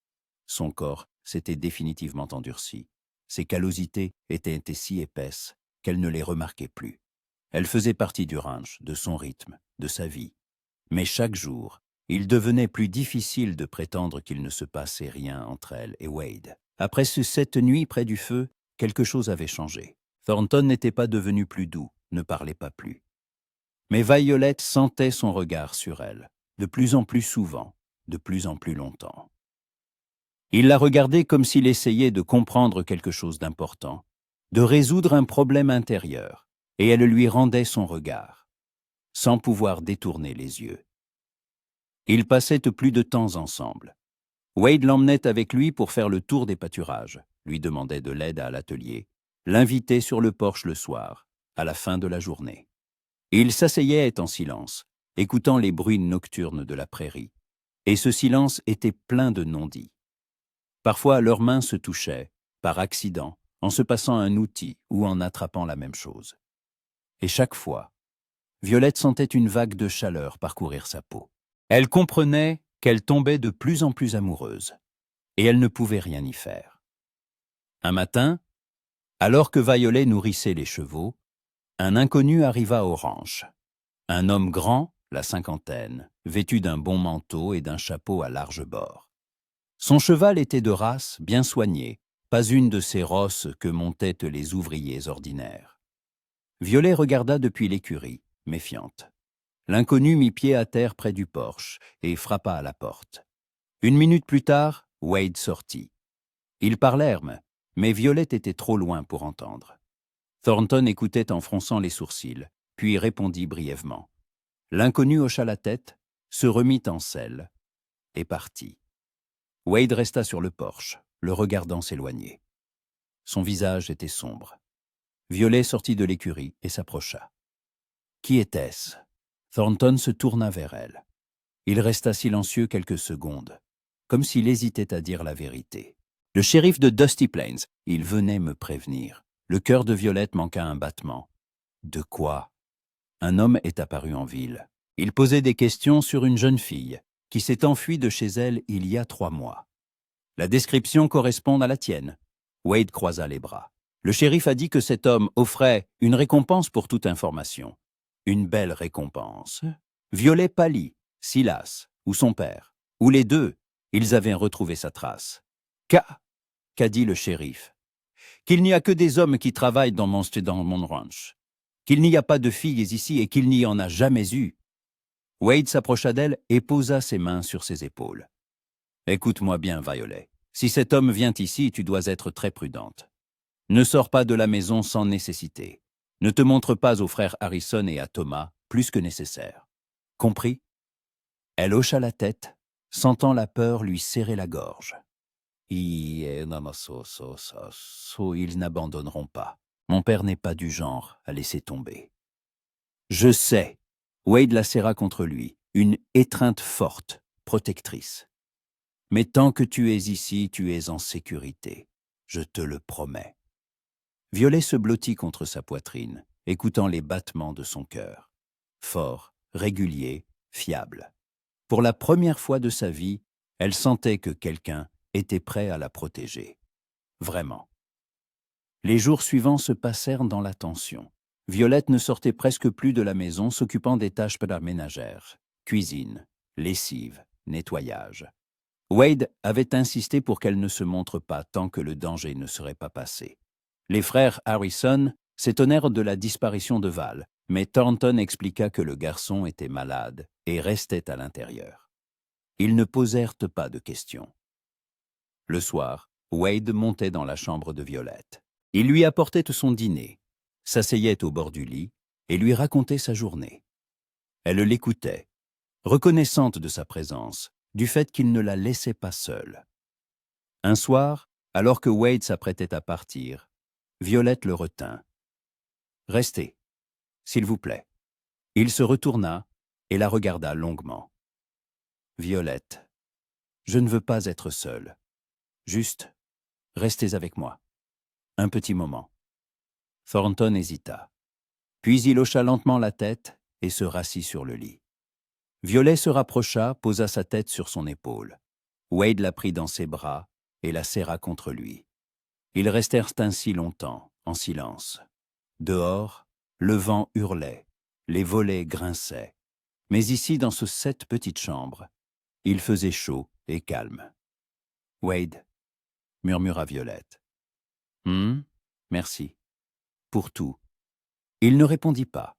S1: Son corps s'était définitivement endurci. ses callosités étaient si épaisses qu'elle ne les remarquait plus. Elle faisait partie du ranch, de son rythme, de sa vie. Mais chaque jour, il devenait plus difficile de prétendre qu'il ne se passait rien entre elle et Wade. Après cette nuit près du feu, quelque chose avait changé. Thornton n'était pas devenu plus doux, ne parlait pas plus. Mais Violet sentait son regard sur elle, de plus en plus souvent, de plus en plus longtemps. Il la regardait comme s'il essayait de comprendre quelque chose d'important, de résoudre un problème intérieur, et elle lui rendait son regard, sans pouvoir détourner les yeux. Ils passaient plus de temps ensemble. Wade l'emmenait avec lui pour faire le tour des pâturages, lui demandait de l'aide à l'atelier, l'invitait sur le porche le soir, à la fin de la journée. Ils s'asseyaient en silence, écoutant les bruits nocturnes de la prairie, et ce silence était plein de non-dits. Parfois, leurs mains se touchaient, par accident, en se passant un outil ou en attrapant la même chose. Et chaque fois, Violette sentait une vague de chaleur parcourir sa peau. Elle comprenait qu'elle tombait de plus en plus amoureuse, et elle ne pouvait rien y faire. Un matin, alors que Violet nourrissait les chevaux, un inconnu arriva au ranch. Un homme grand, la cinquantaine, vêtu d'un bon manteau et d'un chapeau à large bord. Son cheval était de race, bien soigné, pas une de ces rosses que montaient les ouvriers ordinaires. Violet regarda depuis l'écurie, méfiante. L'inconnu mit pied à terre près du porche et frappa à la porte. 1 minute plus tard, Wade sortit. Ils parlèrent, mais Violet était trop loin pour entendre. Thornton écoutait en fronçant les sourcils, puis répondit brièvement. L'inconnu hocha la tête, se remit en selle et partit. Wade resta sur le porche, le regardant s'éloigner. Son visage était sombre. Violet sortit de l'écurie et s'approcha. Qui était-ce? Thornton se tourna vers elle. Il resta silencieux quelques secondes, comme s'il hésitait à dire la vérité. Le shérif de Dusty Plains, il venait me prévenir. Le cœur de Violette manqua un battement. De quoi? Un homme est apparu en ville. Il posait des questions sur une jeune fille qui s'est enfuie de chez elle il y a 3 mois. La description correspond à la tienne. Wade croisa les bras. Le shérif a dit que cet homme offrait une récompense pour toute information. Une belle récompense. Violet pâlit, Silas, ou son père, ou les deux, ils avaient retrouvé sa trace. Qu'a dit le shérif? Qu'il n'y a que des hommes qui travaillent dans mon ranch. Qu'il n'y a pas de filles ici et qu'il n'y en a jamais eu. Wade s'approcha d'elle et posa ses mains sur ses épaules. Écoute-moi bien, Violet. Si cet homme vient ici, tu dois être très prudente. Ne sors pas de la maison sans nécessité. Ne te montre pas aux frères Harrison et à Thomas plus que nécessaire. Compris? Elle hocha la tête, sentant la peur lui serrer la gorge. Ils n'abandonneront pas. Mon père n'est pas du genre à laisser tomber. Je sais. Wade la serra contre lui, une étreinte forte, protectrice. Mais tant que tu es ici, tu es en sécurité. Je te le promets. Violet se blottit contre sa poitrine, écoutant les battements de son cœur. Fort, régulier, fiable. Pour la première fois de sa vie, elle sentait que quelqu'un était prêt à la protéger. Vraiment. Les jours suivants se passèrent dans la tension. Violette ne sortait presque plus de la maison, s'occupant des tâches ménagères. Cuisine, lessive, nettoyage. Wade avait insisté pour qu'elle ne se montre pas tant que le danger ne serait pas passé. Les frères Harrison s'étonnèrent de la disparition de Val, mais Thornton expliqua que le garçon était malade et restait à l'intérieur. Ils ne posèrent pas de questions. Le soir, Wade montait dans la chambre de Violette. Il lui apportait son dîner, s'asseyait au bord du lit et lui racontait sa journée. Elle l'écoutait, reconnaissante de sa présence, du fait qu'il ne la laissait pas seule. Un soir, alors que Wade s'apprêtait à partir, Violette le retint. « Restez, s'il vous plaît. » Il se retourna et la regarda longuement. « Violette, je ne veux pas être seule. Juste, restez avec moi. Un petit moment. » Thornton hésita. Puis il hocha lentement la tête et se rassit sur le lit. Violet se rapprocha, posa sa tête sur son épaule. Wade la prit dans ses bras et la serra contre lui. Ils restèrent ainsi longtemps, en silence. Dehors, le vent hurlait, les volets grinçaient. Mais ici, dans cette petite chambre, il faisait chaud et calme. « Wade, » murmura Violette. « Merci. Pour tout. » Il ne répondit pas.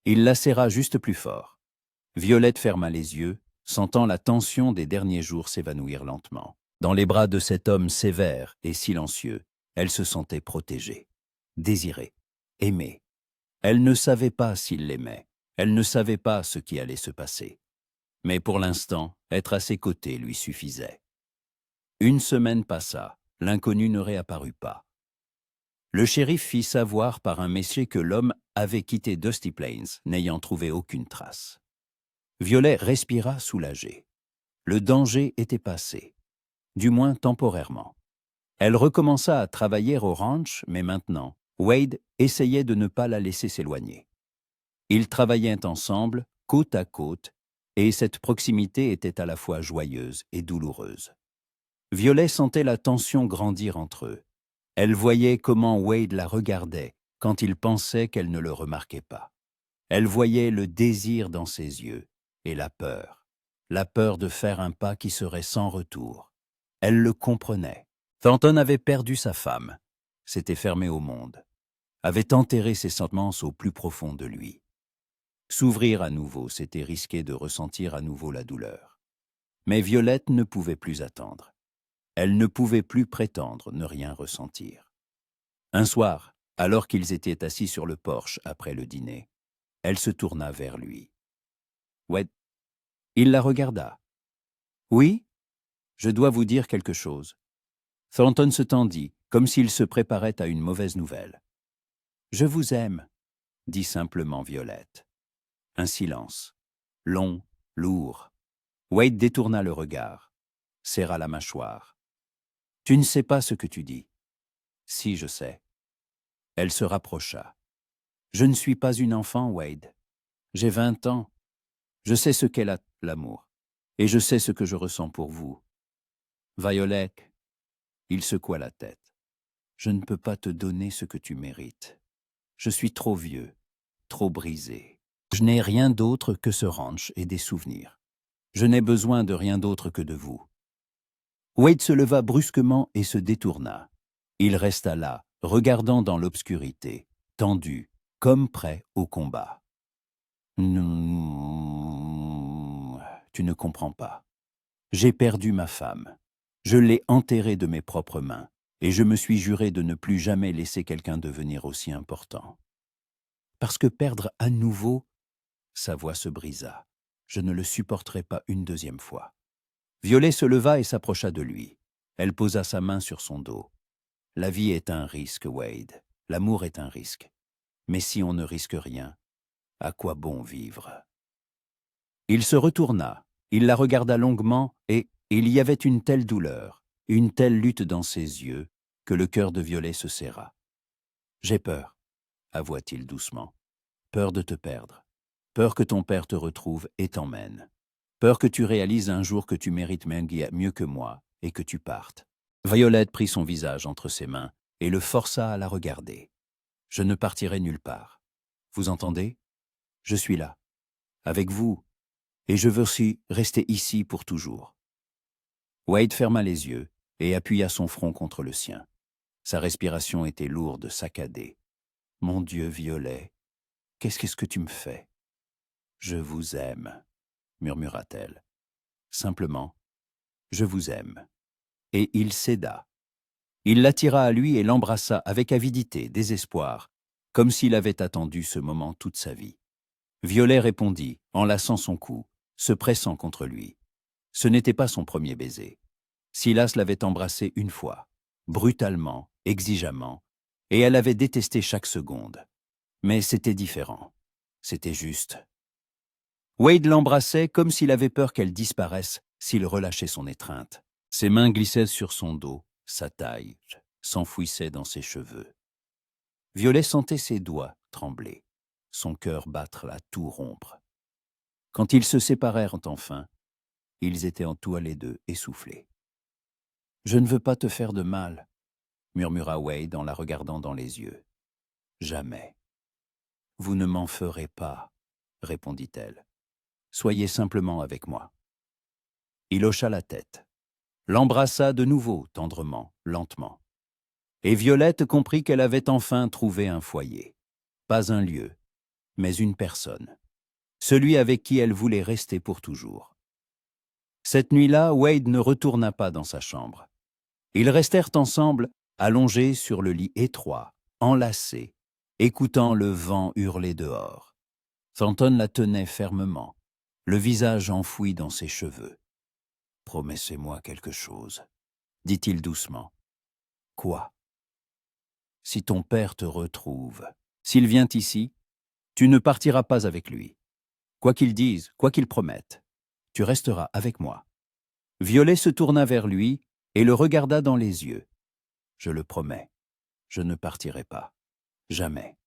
S1: Il la serra juste plus fort. Violette ferma les yeux, sentant la tension des derniers jours s'évanouir lentement. Dans les bras de cet homme sévère et silencieux, elle se sentait protégée, désirée, aimée. Elle ne savait pas s'il l'aimait, elle ne savait pas ce qui allait se passer. Mais pour l'instant, être à ses côtés lui suffisait. Une semaine passa, l'inconnu ne réapparut pas. Le shérif fit savoir par un messager que l'homme avait quitté Dusty Plains, n'ayant trouvé aucune trace. Violet respira soulagée. Le danger était passé, du moins temporairement. Elle recommença à travailler au ranch, mais maintenant, Wade essayait de ne pas la laisser s'éloigner. Ils travaillaient ensemble, côte à côte, et cette proximité était à la fois joyeuse et douloureuse. Violet sentait la tension grandir entre eux. Elle voyait comment Wade la regardait quand il pensait qu'elle ne le remarquait pas. Elle voyait le désir dans ses yeux et la peur de faire un pas qui serait sans retour. Elle le comprenait. Thornton avait perdu sa femme, s'était fermé au monde, avait enterré ses sentiments au plus profond de lui. S'ouvrir à nouveau, c'était risquer de ressentir à nouveau la douleur. Mais Violette ne pouvait plus attendre. Elle ne pouvait plus prétendre ne rien ressentir. Un soir, alors qu'ils étaient assis sur le porche après le dîner, elle se tourna vers lui. « Ouais. » Il la regarda. « Oui, je dois vous dire quelque chose. » Thornton se tendit, comme s'il se préparait à une mauvaise nouvelle. « Je vous aime, » dit simplement Violette. Un silence, long, lourd. Wade détourna le regard, serra la mâchoire. « Tu ne sais pas ce que tu dis. »« Si, je sais. » Elle se rapprocha. « Je ne suis pas une enfant, Wade. J'ai 20 ans. Je sais ce qu'est l'amour, et je sais ce que je ressens pour vous. » Violet, il secoua la tête. « Je ne peux pas te donner ce que tu mérites. Je suis trop vieux, trop brisé. Je n'ai rien d'autre que ce ranch et des souvenirs. Je n'ai besoin de rien d'autre que de vous. » Wade se leva brusquement et se détourna. Il resta là, regardant dans l'obscurité, tendu, comme prêt au combat. « Non, tu ne comprends pas. J'ai perdu ma femme. Je l'ai enterrée de mes propres mains, et je me suis juré de ne plus jamais laisser quelqu'un devenir aussi important. Parce que perdre à nouveau, » sa voix se brisa. « Je ne le supporterai pas une deuxième fois. » Violet se leva et s'approcha de lui. Elle posa sa main sur son dos. « La vie est un risque, Wade. L'amour est un risque. Mais si on ne risque rien, à quoi bon vivre ?» Il se retourna, il la regarda longuement et il y avait une telle douleur, une telle lutte dans ses yeux, que le cœur de Violet se serra. « J'ai peur, » avoua-t-il doucement. « Peur de te perdre. Peur que ton père te retrouve et t'emmène. Peur que tu réalises un jour que tu mérites mieux que moi et que tu partes. » Violette prit son visage entre ses mains et le força à la regarder. « Je ne partirai nulle part. Vous entendez? Je suis là, avec vous, et je veux aussi rester ici pour toujours. » Wade ferma les yeux et appuya son front contre le sien. Sa respiration était lourde, saccadée. « Mon Dieu, Violet, qu'est-ce que tu me fais? »« Je vous aime, » murmura-t-elle. Simplement, « Je vous aime. » Et il céda. Il l'attira à lui et l'embrassa avec avidité, désespoir, comme s'il avait attendu ce moment toute sa vie. Violet répondit, enlaçant son cou, se pressant contre lui. Ce n'était pas son premier baiser. Silas l'avait embrassé une fois, brutalement, exigemment, et elle avait détesté chaque seconde. Mais c'était différent. C'était juste. Wade l'embrassait comme s'il avait peur qu'elle disparaisse s'il relâchait son étreinte. Ses mains glissaient sur son dos, sa taille s'enfouissait dans ses cheveux. Violet sentait ses doigts trembler, son cœur battre à tout rompre. Quand ils se séparèrent enfin, ils étaient en tous les deux essoufflés. « Je ne veux pas te faire de mal. murmura Wade en la regardant dans les yeux. Jamais. Vous ne m'en ferez pas, répondit-elle. Soyez simplement avec moi. Il hocha la tête, l'embrassa de nouveau tendrement, lentement. Et Violette comprit qu'elle avait enfin trouvé un foyer. Pas un lieu, mais une personne. Celui avec qui elle voulait rester pour toujours. Cette nuit-là, Wade ne retourna pas dans sa chambre. Ils restèrent ensemble, allongés sur le lit étroit, enlacés, écoutant le vent hurler dehors. Thornton la tenait fermement, le visage enfoui dans ses cheveux. « Promettez-moi quelque chose, » dit-il doucement. « Quoi ? Si ton père te retrouve, s'il vient ici, tu ne partiras pas avec lui. Quoi qu'il dise, quoi qu'il promette, tu resteras avec moi. » Violet se tourna vers lui et le regarda dans les yeux. « Je le promets, je ne partirai pas. Jamais. »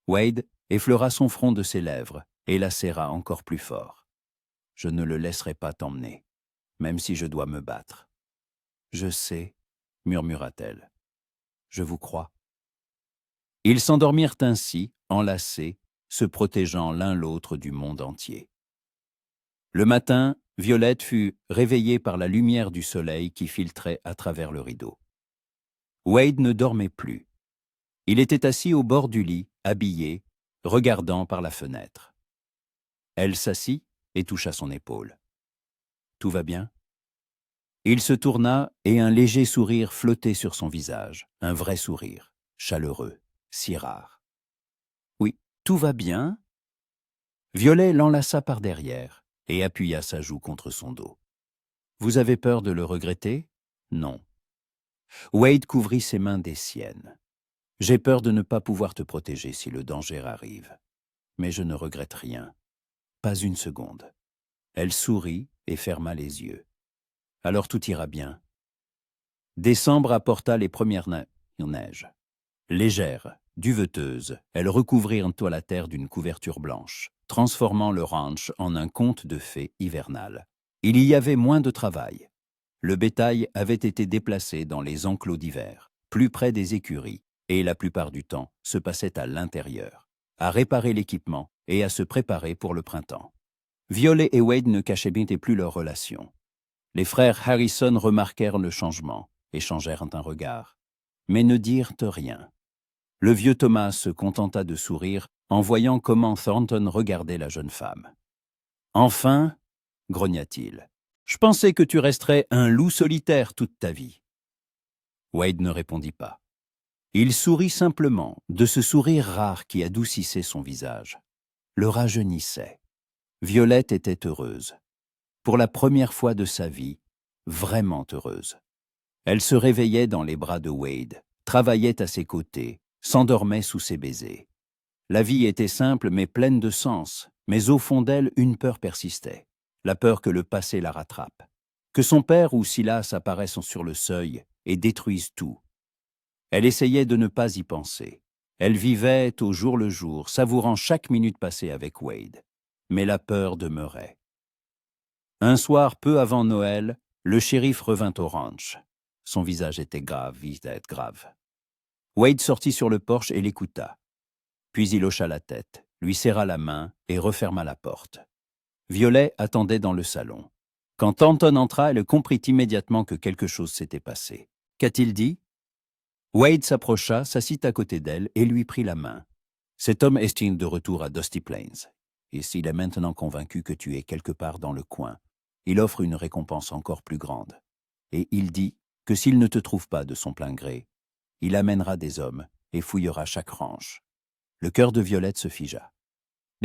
S1: Wade effleura son front de ses lèvres et la serra encore plus fort. « Je ne le laisserai pas t'emmener, même si je dois me battre. »« Je sais, » murmura-t-elle. « Je vous crois. » Ils s'endormirent ainsi, enlacés, se protégeant l'un l'autre du monde entier. Le matin, Violette fut réveillée par la lumière du soleil qui filtrait à travers le rideau. Wade ne dormait plus. Il était assis au bord du lit, habillé, regardant par la fenêtre. Elle s'assit et toucha son épaule. « Tout va bien ?» Il se tourna et un léger sourire flottait sur son visage, un vrai sourire, chaleureux, si rare. « Oui, tout va bien ?» Violet l'enlaça par derrière et appuya sa joue contre son dos. « Vous avez peur de le regretter ? » ?»« Non. » Wade couvrit ses mains des siennes. « J'ai peur de ne pas pouvoir te protéger si le danger arrive. Mais je ne regrette rien. Pas une seconde. » Elle sourit et ferma les yeux. « Alors tout ira bien. » Décembre apporta les premières neiges. Légères, duveteuses, elles recouvrirent la terre d'une couverture blanche, transformant le ranch en un conte de fées hivernal. Il y avait moins de travail. Le bétail avait été déplacé dans les enclos d'hiver, plus près des écuries, et la plupart du temps se passait à l'intérieur, à réparer l'équipement et à se préparer pour le printemps. Violet et Wade ne cachaient bien plus leur relation. Les frères Harrison remarquèrent le changement, échangèrent un regard, mais ne dirent rien. Le vieux Thomas se contenta de sourire en voyant comment Thornton regardait la jeune femme. « Enfin, » grogna-t-il, « je pensais que tu resterais un loup solitaire toute ta vie. » Wade ne répondit pas. Il sourit simplement, de ce sourire rare qui adoucissait son visage. Le rajeunissait. Violette était heureuse. Pour la première fois de sa vie, vraiment heureuse. Elle se réveillait dans les bras de Wade, travaillait à ses côtés, s'endormait sous ses baisers. La vie était simple mais pleine de sens, mais au fond d'elle, une peur persistait. La peur que le passé la rattrape. Que son père ou Silas apparaissent sur le seuil et détruisent tout. Elle essayait de ne pas y penser. Elle vivait au jour le jour, savourant chaque minute passée avec Wade. Mais la peur demeurait. Un soir, peu avant Noël, le shérif revint au ranch. Son visage était grave, grave. Wade sortit sur le porche et l'écouta. Puis il hocha la tête, lui serra la main et referma la porte. Violet attendait dans le salon. Quand Thornton entra, elle comprit immédiatement que quelque chose s'était passé. « Qu'a-t-il dit ?» Wade s'approcha, s'assit à côté d'elle et lui prit la main. « Cet homme est de retour à Dusty Plains. Et s'il est maintenant convaincu que tu es quelque part dans le coin, il offre une récompense encore plus grande. Et il dit que s'il ne te trouve pas de son plein gré, il amènera des hommes et fouillera chaque ranch. » Le cœur de Violette se figea. «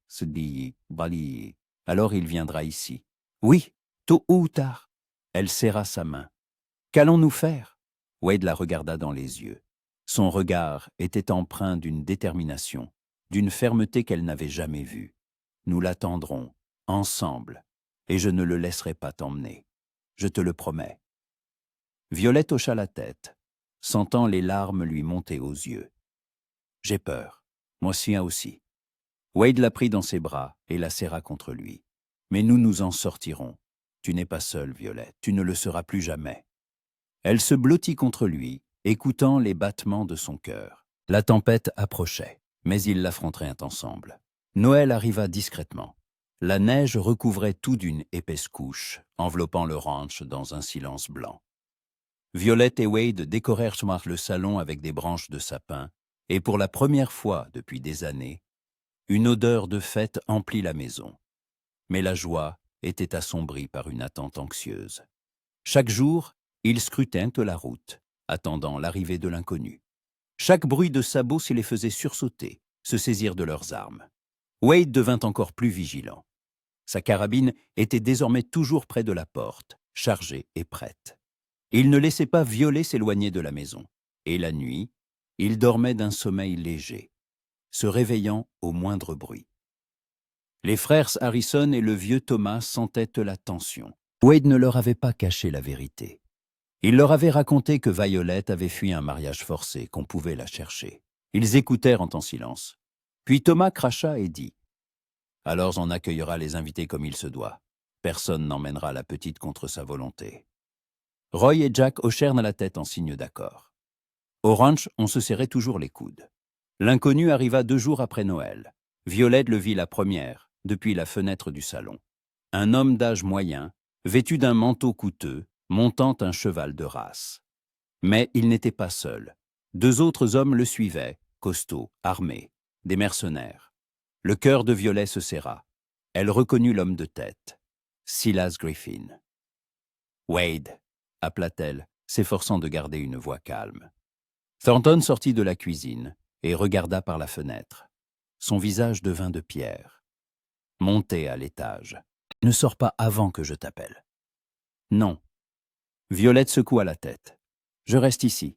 S1: se dit balayer. Alors il viendra ici. »« Oui, tôt ou tard. » Elle serra sa main. « Qu'allons-nous faire ?» Wade la regarda dans les yeux. Son regard était empreint d'une détermination, d'une fermeté qu'elle n'avait jamais vue. « Nous l'attendrons, ensemble, et je ne le laisserai pas t'emmener. Je te le promets. » Violette hocha la tête, sentant les larmes lui monter aux yeux. « J'ai peur. Moi aussi. » Wade la prit dans ses bras et la serra contre lui. « Mais nous nous en sortirons. Tu n'es pas seule, Violette. Tu ne le seras plus jamais. » Elle se blottit contre lui, écoutant les battements de son cœur. La tempête approchait, mais ils l'affronteraient ensemble. Noël arriva discrètement. La neige recouvrait tout d'une épaisse couche, enveloppant le ranch dans un silence blanc. Violette et Wade décorèrent le salon avec des branches de sapin, et pour la première fois depuis des années, une odeur de fête emplit la maison. Mais la joie était assombrie par une attente anxieuse. Chaque jour, ils scrutaient la route, attendant l'arrivée de l'inconnu. Chaque bruit de sabots s'y les faisait sursauter, se saisir de leurs armes. Wade devint encore plus vigilant. Sa carabine était désormais toujours près de la porte, chargée et prête. Il ne laissait pas Violet s'éloigner de la maison. Et la nuit, il dormait d'un sommeil léger, se réveillant au moindre bruit. Les frères Harrison et le vieux Thomas sentaient la tension. Wade ne leur avait pas caché la vérité. Il leur avait raconté que Violet avait fui un mariage forcé, qu'on pouvait la chercher. Ils écoutèrent en silence. Puis Thomas cracha et dit « Alors on accueillera les invités comme il se doit. Personne n'emmènera la petite contre sa volonté. » Roy et Jack hochèrent la tête en signe d'accord. Au ranch, on se serrait toujours les coudes. L'inconnu arriva 2 jours après Noël. Violette le vit la première, depuis la fenêtre du salon. Un homme d'âge moyen, vêtu d'un manteau coûteux, montant un cheval de race. Mais il n'était pas seul. 2 autres hommes le suivaient, costauds, armés, des mercenaires. Le cœur de Violet se serra. Elle reconnut l'homme de tête, Silas Griffin. « Wade !» appela-t-elle, s'efforçant de garder une voix calme. Thornton sortit de la cuisine et regarda par la fenêtre. Son visage devint de pierre. « Montez à l'étage. Ne sors pas avant que je t'appelle. »« Non. » Violette secoua la tête. « Je reste ici.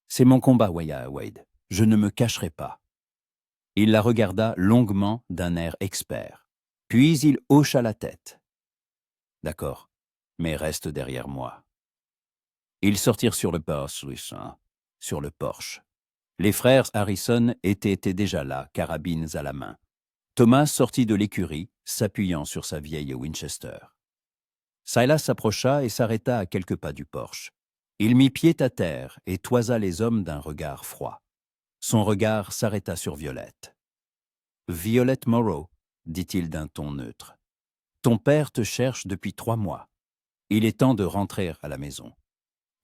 S1: C'est mon combat, Wade. Je ne me cacherai pas. » Il la regarda longuement d'un air expert. Puis il hocha la tête. « D'accord, mais reste derrière moi. » Ils sortirent sur le porche. Les frères Harrison étaient déjà là, carabines à la main. Thomas sortit de l'écurie, s'appuyant sur sa vieille Winchester. Silas s'approcha et s'arrêta à quelques pas du porche. Il mit pied à terre et toisa les hommes d'un regard froid. Son regard s'arrêta sur Violette. « Violette Morrow, dit-il d'un ton neutre, ton père te cherche depuis 3 mois. Il est temps de rentrer à la maison. »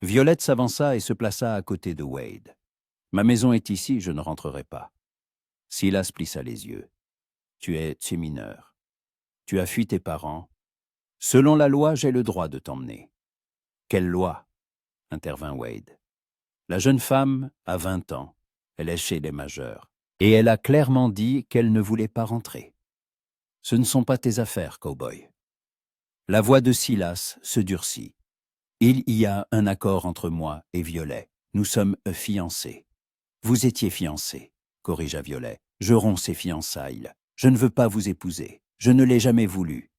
S1: Violette s'avança et se plaça à côté de Wade. « Ma maison est ici, je ne rentrerai pas. » Silas plissa les yeux. « Tu es mineur. Tu as fui tes parents. Selon la loi, j'ai le droit de t'emmener. »« Quelle loi ?» intervint Wade. « La jeune femme a 20 ans. Elle est chez les majeurs. Et elle a clairement dit qu'elle ne voulait pas rentrer. Ce ne sont pas tes affaires, cow-boy. » La voix de Silas se durcit. « Il y a un accord entre moi et Violet. Nous sommes fiancés. »« Vous étiez fiancés, » corrigea Violet. « Je romps ces fiançailles. Je ne veux pas vous épouser. Je ne l'ai jamais voulu. »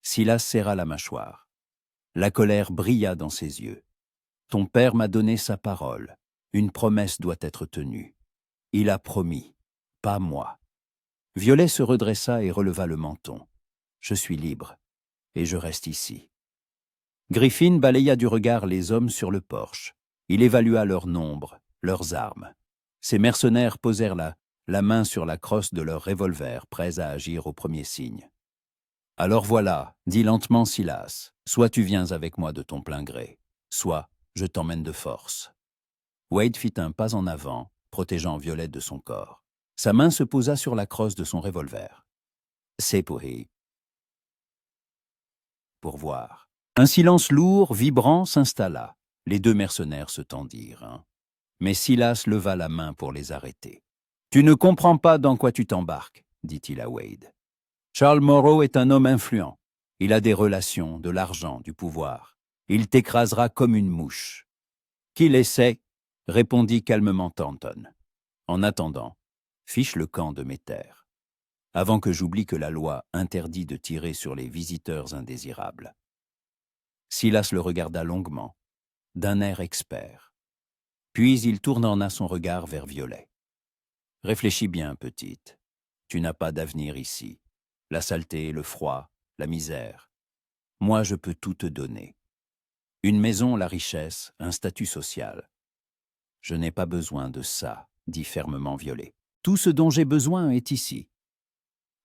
S1: Silas serra la mâchoire. La colère brilla dans ses yeux. « Ton père m'a donné sa parole. Une promesse doit être tenue. Il a promis, pas moi. » Violet se redressa et releva le menton. « Je suis libre, et je reste ici. » Griffin balaya du regard les hommes sur le porche. Il évalua leur nombre, leurs armes. Ces mercenaires posèrent la main sur la crosse de leur revolver, prêts à agir au premier signe. « Alors voilà, dit lentement Silas, soit tu viens avec moi de ton plein gré, soit je t'emmène de force. » Wade fit un pas en avant, protégeant Violette de son corps. Sa main se posa sur la crosse de son revolver. « C'est pour voir. » Un silence lourd, vibrant, s'installa. Les 2 mercenaires se tendirent. Mais Silas leva la main pour les arrêter. « Tu ne comprends pas dans quoi tu t'embarques, » dit-il à Wade. « Charles Morrow est un homme influent. Il a des relations, de l'argent, du pouvoir. Il t'écrasera comme une mouche. »« Qu'il essaie, » répondit calmement Thornton. « En attendant, fiche le camp de mes terres, avant que j'oublie que la loi interdit de tirer sur les visiteurs indésirables. » Silas le regarda longuement, d'un air expert. Puis il tourna son regard vers Violet. « Réfléchis bien, petite. Tu n'as pas d'avenir ici. La saleté, le froid, la misère. Moi, je peux tout te donner. Une maison, la richesse, un statut social. Je n'ai pas besoin de ça, dit fermement Violet. Tout ce dont j'ai besoin est ici.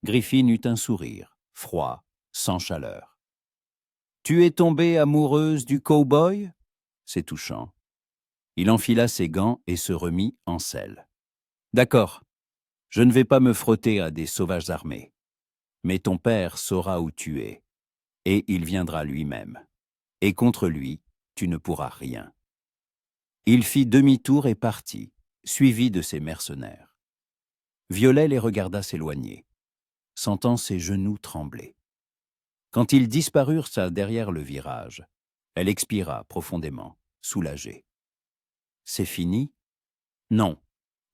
S1: Griffin eut un sourire, froid, sans chaleur. Tu es tombée amoureuse du cow-boy? C'est touchant. Il enfila ses gants et se remit en selle. D'accord, je ne vais pas me frotter à des sauvages armés. Mais ton père saura où tu es, et il viendra lui-même. Et contre lui, tu ne pourras rien. Il fit demi-tour et partit, suivi de ses mercenaires. Violet les regarda s'éloigner, sentant ses genoux trembler. Quand ils disparurent derrière le virage, elle expira profondément, soulagée. « C'est fini ?»« Non, »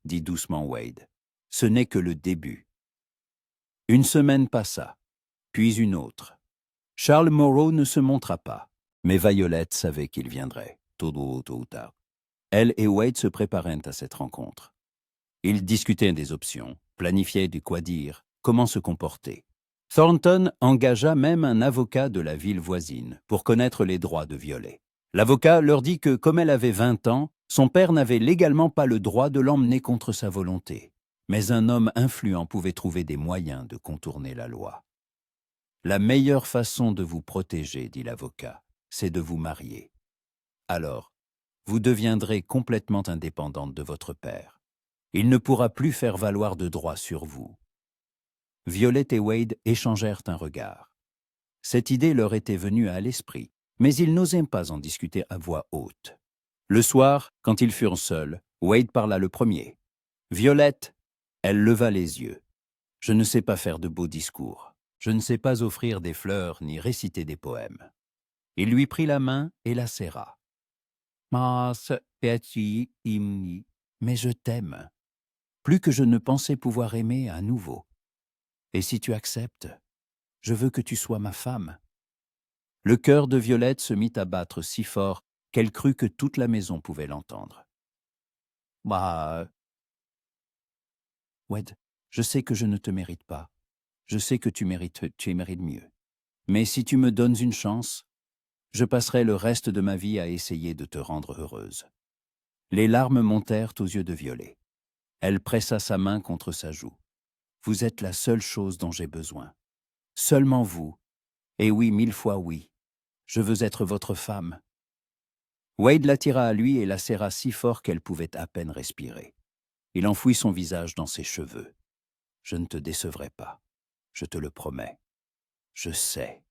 S1: dit doucement Wade. « Ce n'est que le début. » Une semaine passa, puis une autre. Charles Moreau ne se montra pas, mais Violette savait qu'il viendrait, tôt ou tard. Elle et Wade se préparèrent à cette rencontre. Ils discutaient des options, planifiaient de quoi dire, comment se comporter. Thornton engagea même un avocat de la ville voisine pour connaître les droits de Violet. L'avocat leur dit que, comme elle avait 20 ans, son père n'avait légalement pas le droit de l'emmener contre sa volonté. Mais un homme influent pouvait trouver des moyens de contourner la loi. La meilleure façon de vous protéger, dit l'avocat, c'est de vous marier. Alors, vous deviendrez complètement indépendante de votre père. Il ne pourra plus faire valoir de droits sur vous. Violet et Wade échangèrent un regard. Cette idée leur était venue à l'esprit, mais ils n'osaient pas en discuter à voix haute. Le soir, quand ils furent seuls, Wade parla le premier. « Violette !» Elle leva les yeux. « Je ne sais pas faire de beaux discours. Je ne sais pas offrir des fleurs ni réciter des poèmes. » Il lui prit la main et la serra. « Mais je t'aime, plus que je ne pensais pouvoir aimer à nouveau. Et si tu acceptes, je veux que tu sois ma femme. » Le cœur de Violette se mit à battre si fort qu'elle crut que toute la maison pouvait l'entendre. « Bah... Wade, je sais que je ne te mérite pas. Je sais que tu mérites mieux. Mais si tu me donnes une chance, je passerai le reste de ma vie à essayer de te rendre heureuse. » Les larmes montèrent aux yeux de Violet. Elle pressa sa main contre sa joue. « Vous êtes la seule chose dont j'ai besoin. Seulement vous. Et oui, 1000 fois oui. Je veux être votre femme. » Wade l'attira à lui et la serra si fort qu'elle pouvait à peine respirer. Il enfouit son visage dans ses cheveux. « Je ne te décevrai pas. Je te le promets. »« Je sais, »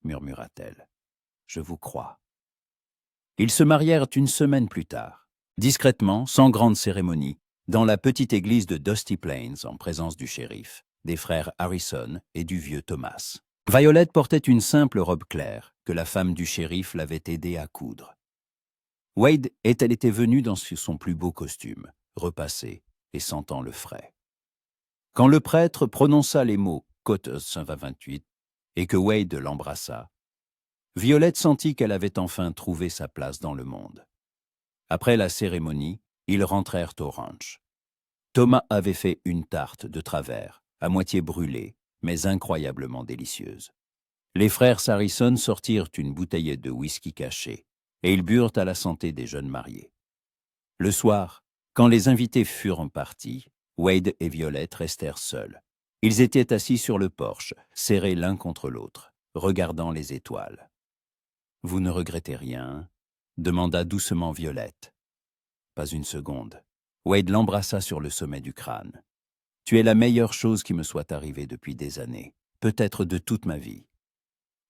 S1: murmura-t-elle. « Je vous crois. » Ils se marièrent une semaine plus tard, discrètement, sans grande cérémonie, dans la petite église de Dusty Plains en présence du shérif, des frères Harrison et du vieux Thomas. Violette portait une simple robe claire que la femme du shérif l'avait aidée à coudre. Wade était venu dans son plus beau costume, repassé et sentant le frais. Quand le prêtre prononça les mots « Côte 128 » et que Wade l'embrassa, Violette sentit qu'elle avait enfin trouvé sa place dans le monde. Après la cérémonie, ils rentrèrent au ranch. Thomas avait fait une tarte de travers, à moitié brûlée, mais incroyablement délicieuse. Les frères Harrison sortirent une bouteille de whisky caché, et ils burent à la santé des jeunes mariés. Le soir, quand les invités furent partis, Wade et Violette restèrent seuls. Ils étaient assis sur le porche, serrés l'un contre l'autre, regardant les étoiles. « Vous ne regrettez rien ?» demanda doucement Violette. Pas une seconde. Wade l'embrassa sur le sommet du crâne. « Tu es la meilleure chose qui me soit arrivée depuis des années, peut-être de toute ma vie. »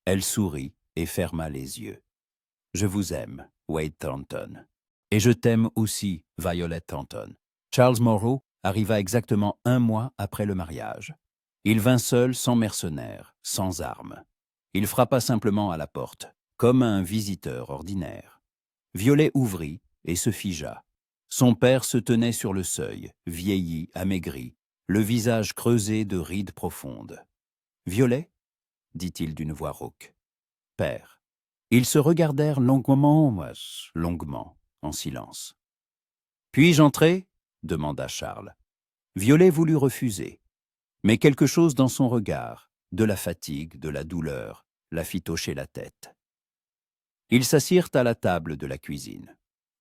S1: Elle sourit et ferma les yeux. « Je vous aime, Wade Thornton. Et je t'aime aussi, Violette Thornton. » Charles Moreau arriva exactement 1 mois après le mariage. Il vint seul, sans mercenaires, sans armes. Il frappa simplement à la porte, comme un visiteur ordinaire. Violet ouvrit et se figea. Son père se tenait sur le seuil, vieilli, amaigri, le visage creusé de rides profondes. « Violet ?» dit-il d'une voix rauque. « Père. » Ils se regardèrent longuement, en silence. « Puis-je entrer ?» demanda Charles. Violet voulut refuser, mais quelque chose dans son regard, de la fatigue, de la douleur, la fit hocher la tête. Ils s'assirent à la table de la cuisine.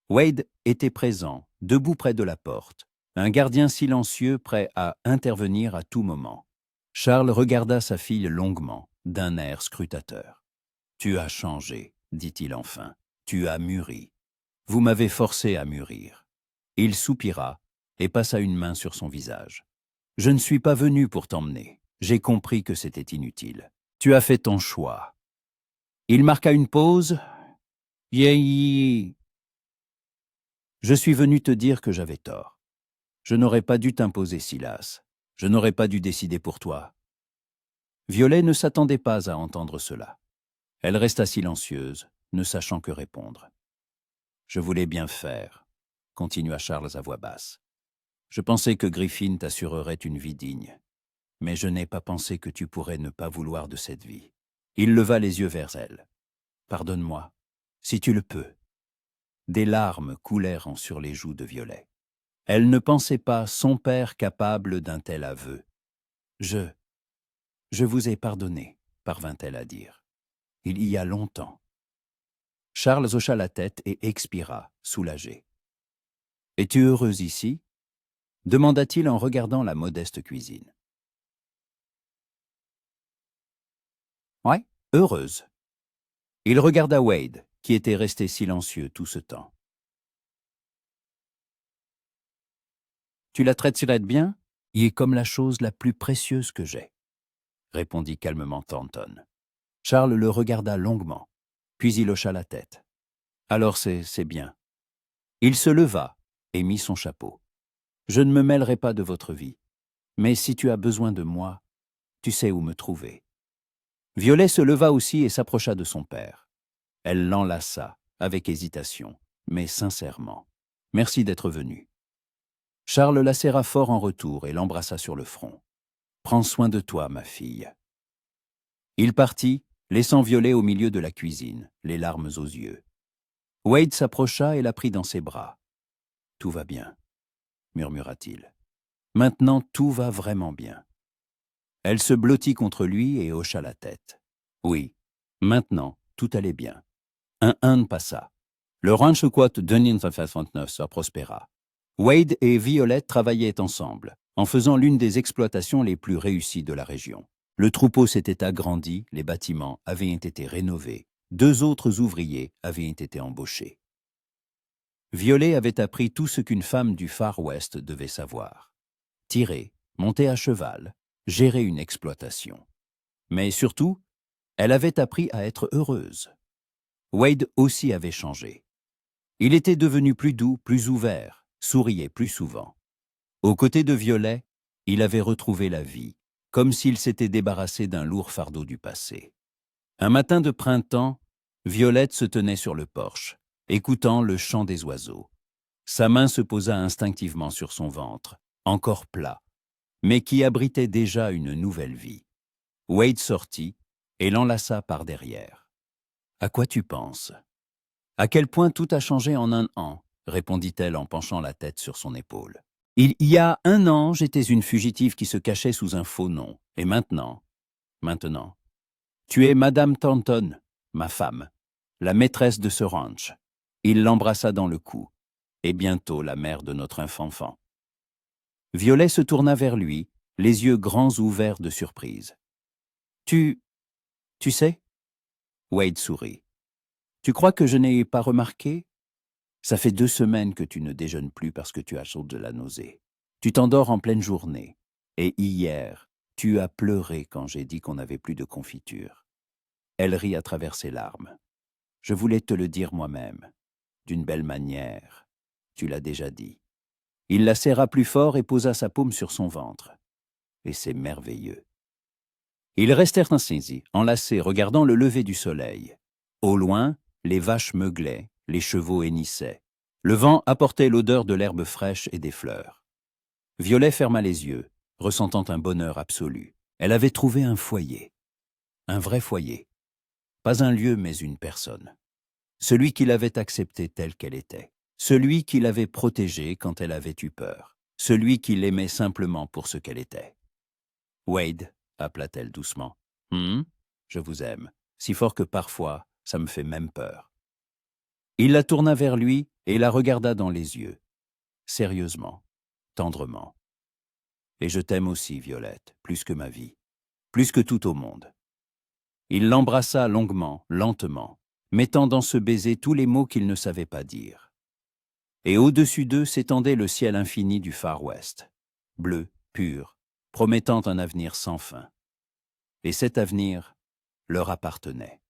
S1: Wade était présent, debout près de la porte, un gardien silencieux prêt à intervenir à tout moment. Charles regarda sa fille longuement, d'un air scrutateur. « Tu as changé, dit-il enfin. Tu as mûri. Vous m'avez forcé à mûrir. » Il soupira et passa une main sur son visage. « Je ne suis pas venu pour t'emmener. J'ai compris que c'était inutile. Tu as fait ton choix. » Il marqua une pause. « Je suis venu te dire que j'avais tort. Je n'aurais pas dû t'imposer Silas. Je n'aurais pas dû décider pour toi. » Violet ne s'attendait pas à entendre cela. Elle resta silencieuse, ne sachant que répondre. « Je voulais bien faire, » continua Charles à voix basse. « Je pensais que Griffin t'assurerait une vie digne, mais je n'ai pas pensé que tu pourrais ne pas vouloir de cette vie. » Il leva les yeux vers elle. « Pardonne-moi, si tu le peux. » Des larmes coulèrent sur les joues de Violet. Elle ne pensait pas son père capable d'un tel aveu. « Je vous ai pardonné, » parvint-elle à dire. « Il y a longtemps. » Charles hocha la tête et expira, soulagé. « Es-tu heureuse ici ?» demanda-t-il en regardant la modeste cuisine. « Ouais, heureuse. » Il regarda Wade, qui était resté silencieux tout ce temps. « Tu la traiterais bien ? Il est comme la chose la plus précieuse que j'ai, » répondit calmement Thornton. Charles le regarda longuement, puis il hocha la tête. « Alors c'est bien. » Il se leva et mit son chapeau. « Je ne me mêlerai pas de votre vie, mais si tu as besoin de moi, tu sais où me trouver. » Violet se leva aussi et s'approcha de son père. Elle l'enlaça, avec hésitation, mais sincèrement. « Merci d'être venu. » Charles la serra fort en retour et l'embrassa sur le front. « Prends soin de toi, ma fille. » Il partit, laissant Violet au milieu de la cuisine, les larmes aux yeux. Wade s'approcha et la prit dans ses bras. « Tout va bien, » murmura-t-il. « Maintenant, tout va vraiment bien. » Elle se blottit contre lui et hocha la tête. Oui, maintenant, tout allait bien. Un Inde passa. Le ranch quote de 1969 se prospéra. Wade et Violette travaillaient ensemble, en faisant l'une des exploitations les plus réussies de la région. Le troupeau s'était agrandi, les bâtiments avaient été rénovés. 2 autres ouvriers avaient été embauchés. Violet avait appris tout ce qu'une femme du Far West devait savoir. Tirer, monter à cheval, gérer une exploitation. Mais surtout, elle avait appris à être heureuse. Wade aussi avait changé. Il était devenu plus doux, plus ouvert, souriait plus souvent. Aux côtés de Violet, il avait retrouvé la vie, comme s'il s'était débarrassé d'un lourd fardeau du passé. Un matin de printemps, Violette se tenait sur le porche, écoutant le chant des oiseaux. Sa main se posa instinctivement sur son ventre, encore plat, mais qui abritait déjà une nouvelle vie. Wade sortit et l'enlaça par derrière. « À quoi tu penses ? » « À quel point tout a changé en un an, » répondit-elle en penchant la tête sur son épaule. « Il y a 1 an, j'étais une fugitive qui se cachait sous un faux nom. Et maintenant, tu es Madame Thornton, ma femme, la maîtresse de ce ranch. » Il l'embrassa dans le cou. « Et bientôt la mère de notre enfant. » Violet se tourna vers lui, les yeux grands ouverts de surprise. « Tu sais ?» Wade sourit. « Tu crois que je n'ai pas remarqué ? Ça fait 2 semaines que tu ne déjeunes plus parce que tu as chaud de la nausée. Tu t'endors en pleine journée. Et hier, tu as pleuré quand j'ai dit qu'on n'avait plus de confiture. » Elle rit à travers ses larmes. « Je voulais te le dire moi-même. D'une belle manière. Tu l'as déjà dit. » Il la serra plus fort et posa sa paume sur son ventre. Et c'est merveilleux. Ils restèrent ainsi, enlacés, regardant le lever du soleil. Au loin, les vaches meuglaient, les chevaux hennissaient. Le vent apportait l'odeur de l'herbe fraîche et des fleurs. Violet ferma les yeux, ressentant un bonheur absolu. Elle avait trouvé un foyer. Un vrai foyer. Pas un lieu, mais une personne. Celui qui l'avait acceptée telle qu'elle était. Celui qui l'avait protégée quand elle avait eu peur. Celui qui l'aimait simplement pour ce qu'elle était. « Wade », appela-t-elle doucement. « Je vous aime, si fort que parfois, ça me fait même peur. » Il la tourna vers lui et la regarda dans les yeux. sérieusement, tendrement. Et je t'aime aussi, Violette, plus que ma vie, plus que tout au monde. Il l'embrassa longuement, lentement, mettant dans ce baiser tous les mots qu'il ne savait pas dire. Et au-dessus d'eux s'étendait le ciel infini du Far West, bleu, pur, promettant un avenir sans fin. Et cet avenir leur appartenait.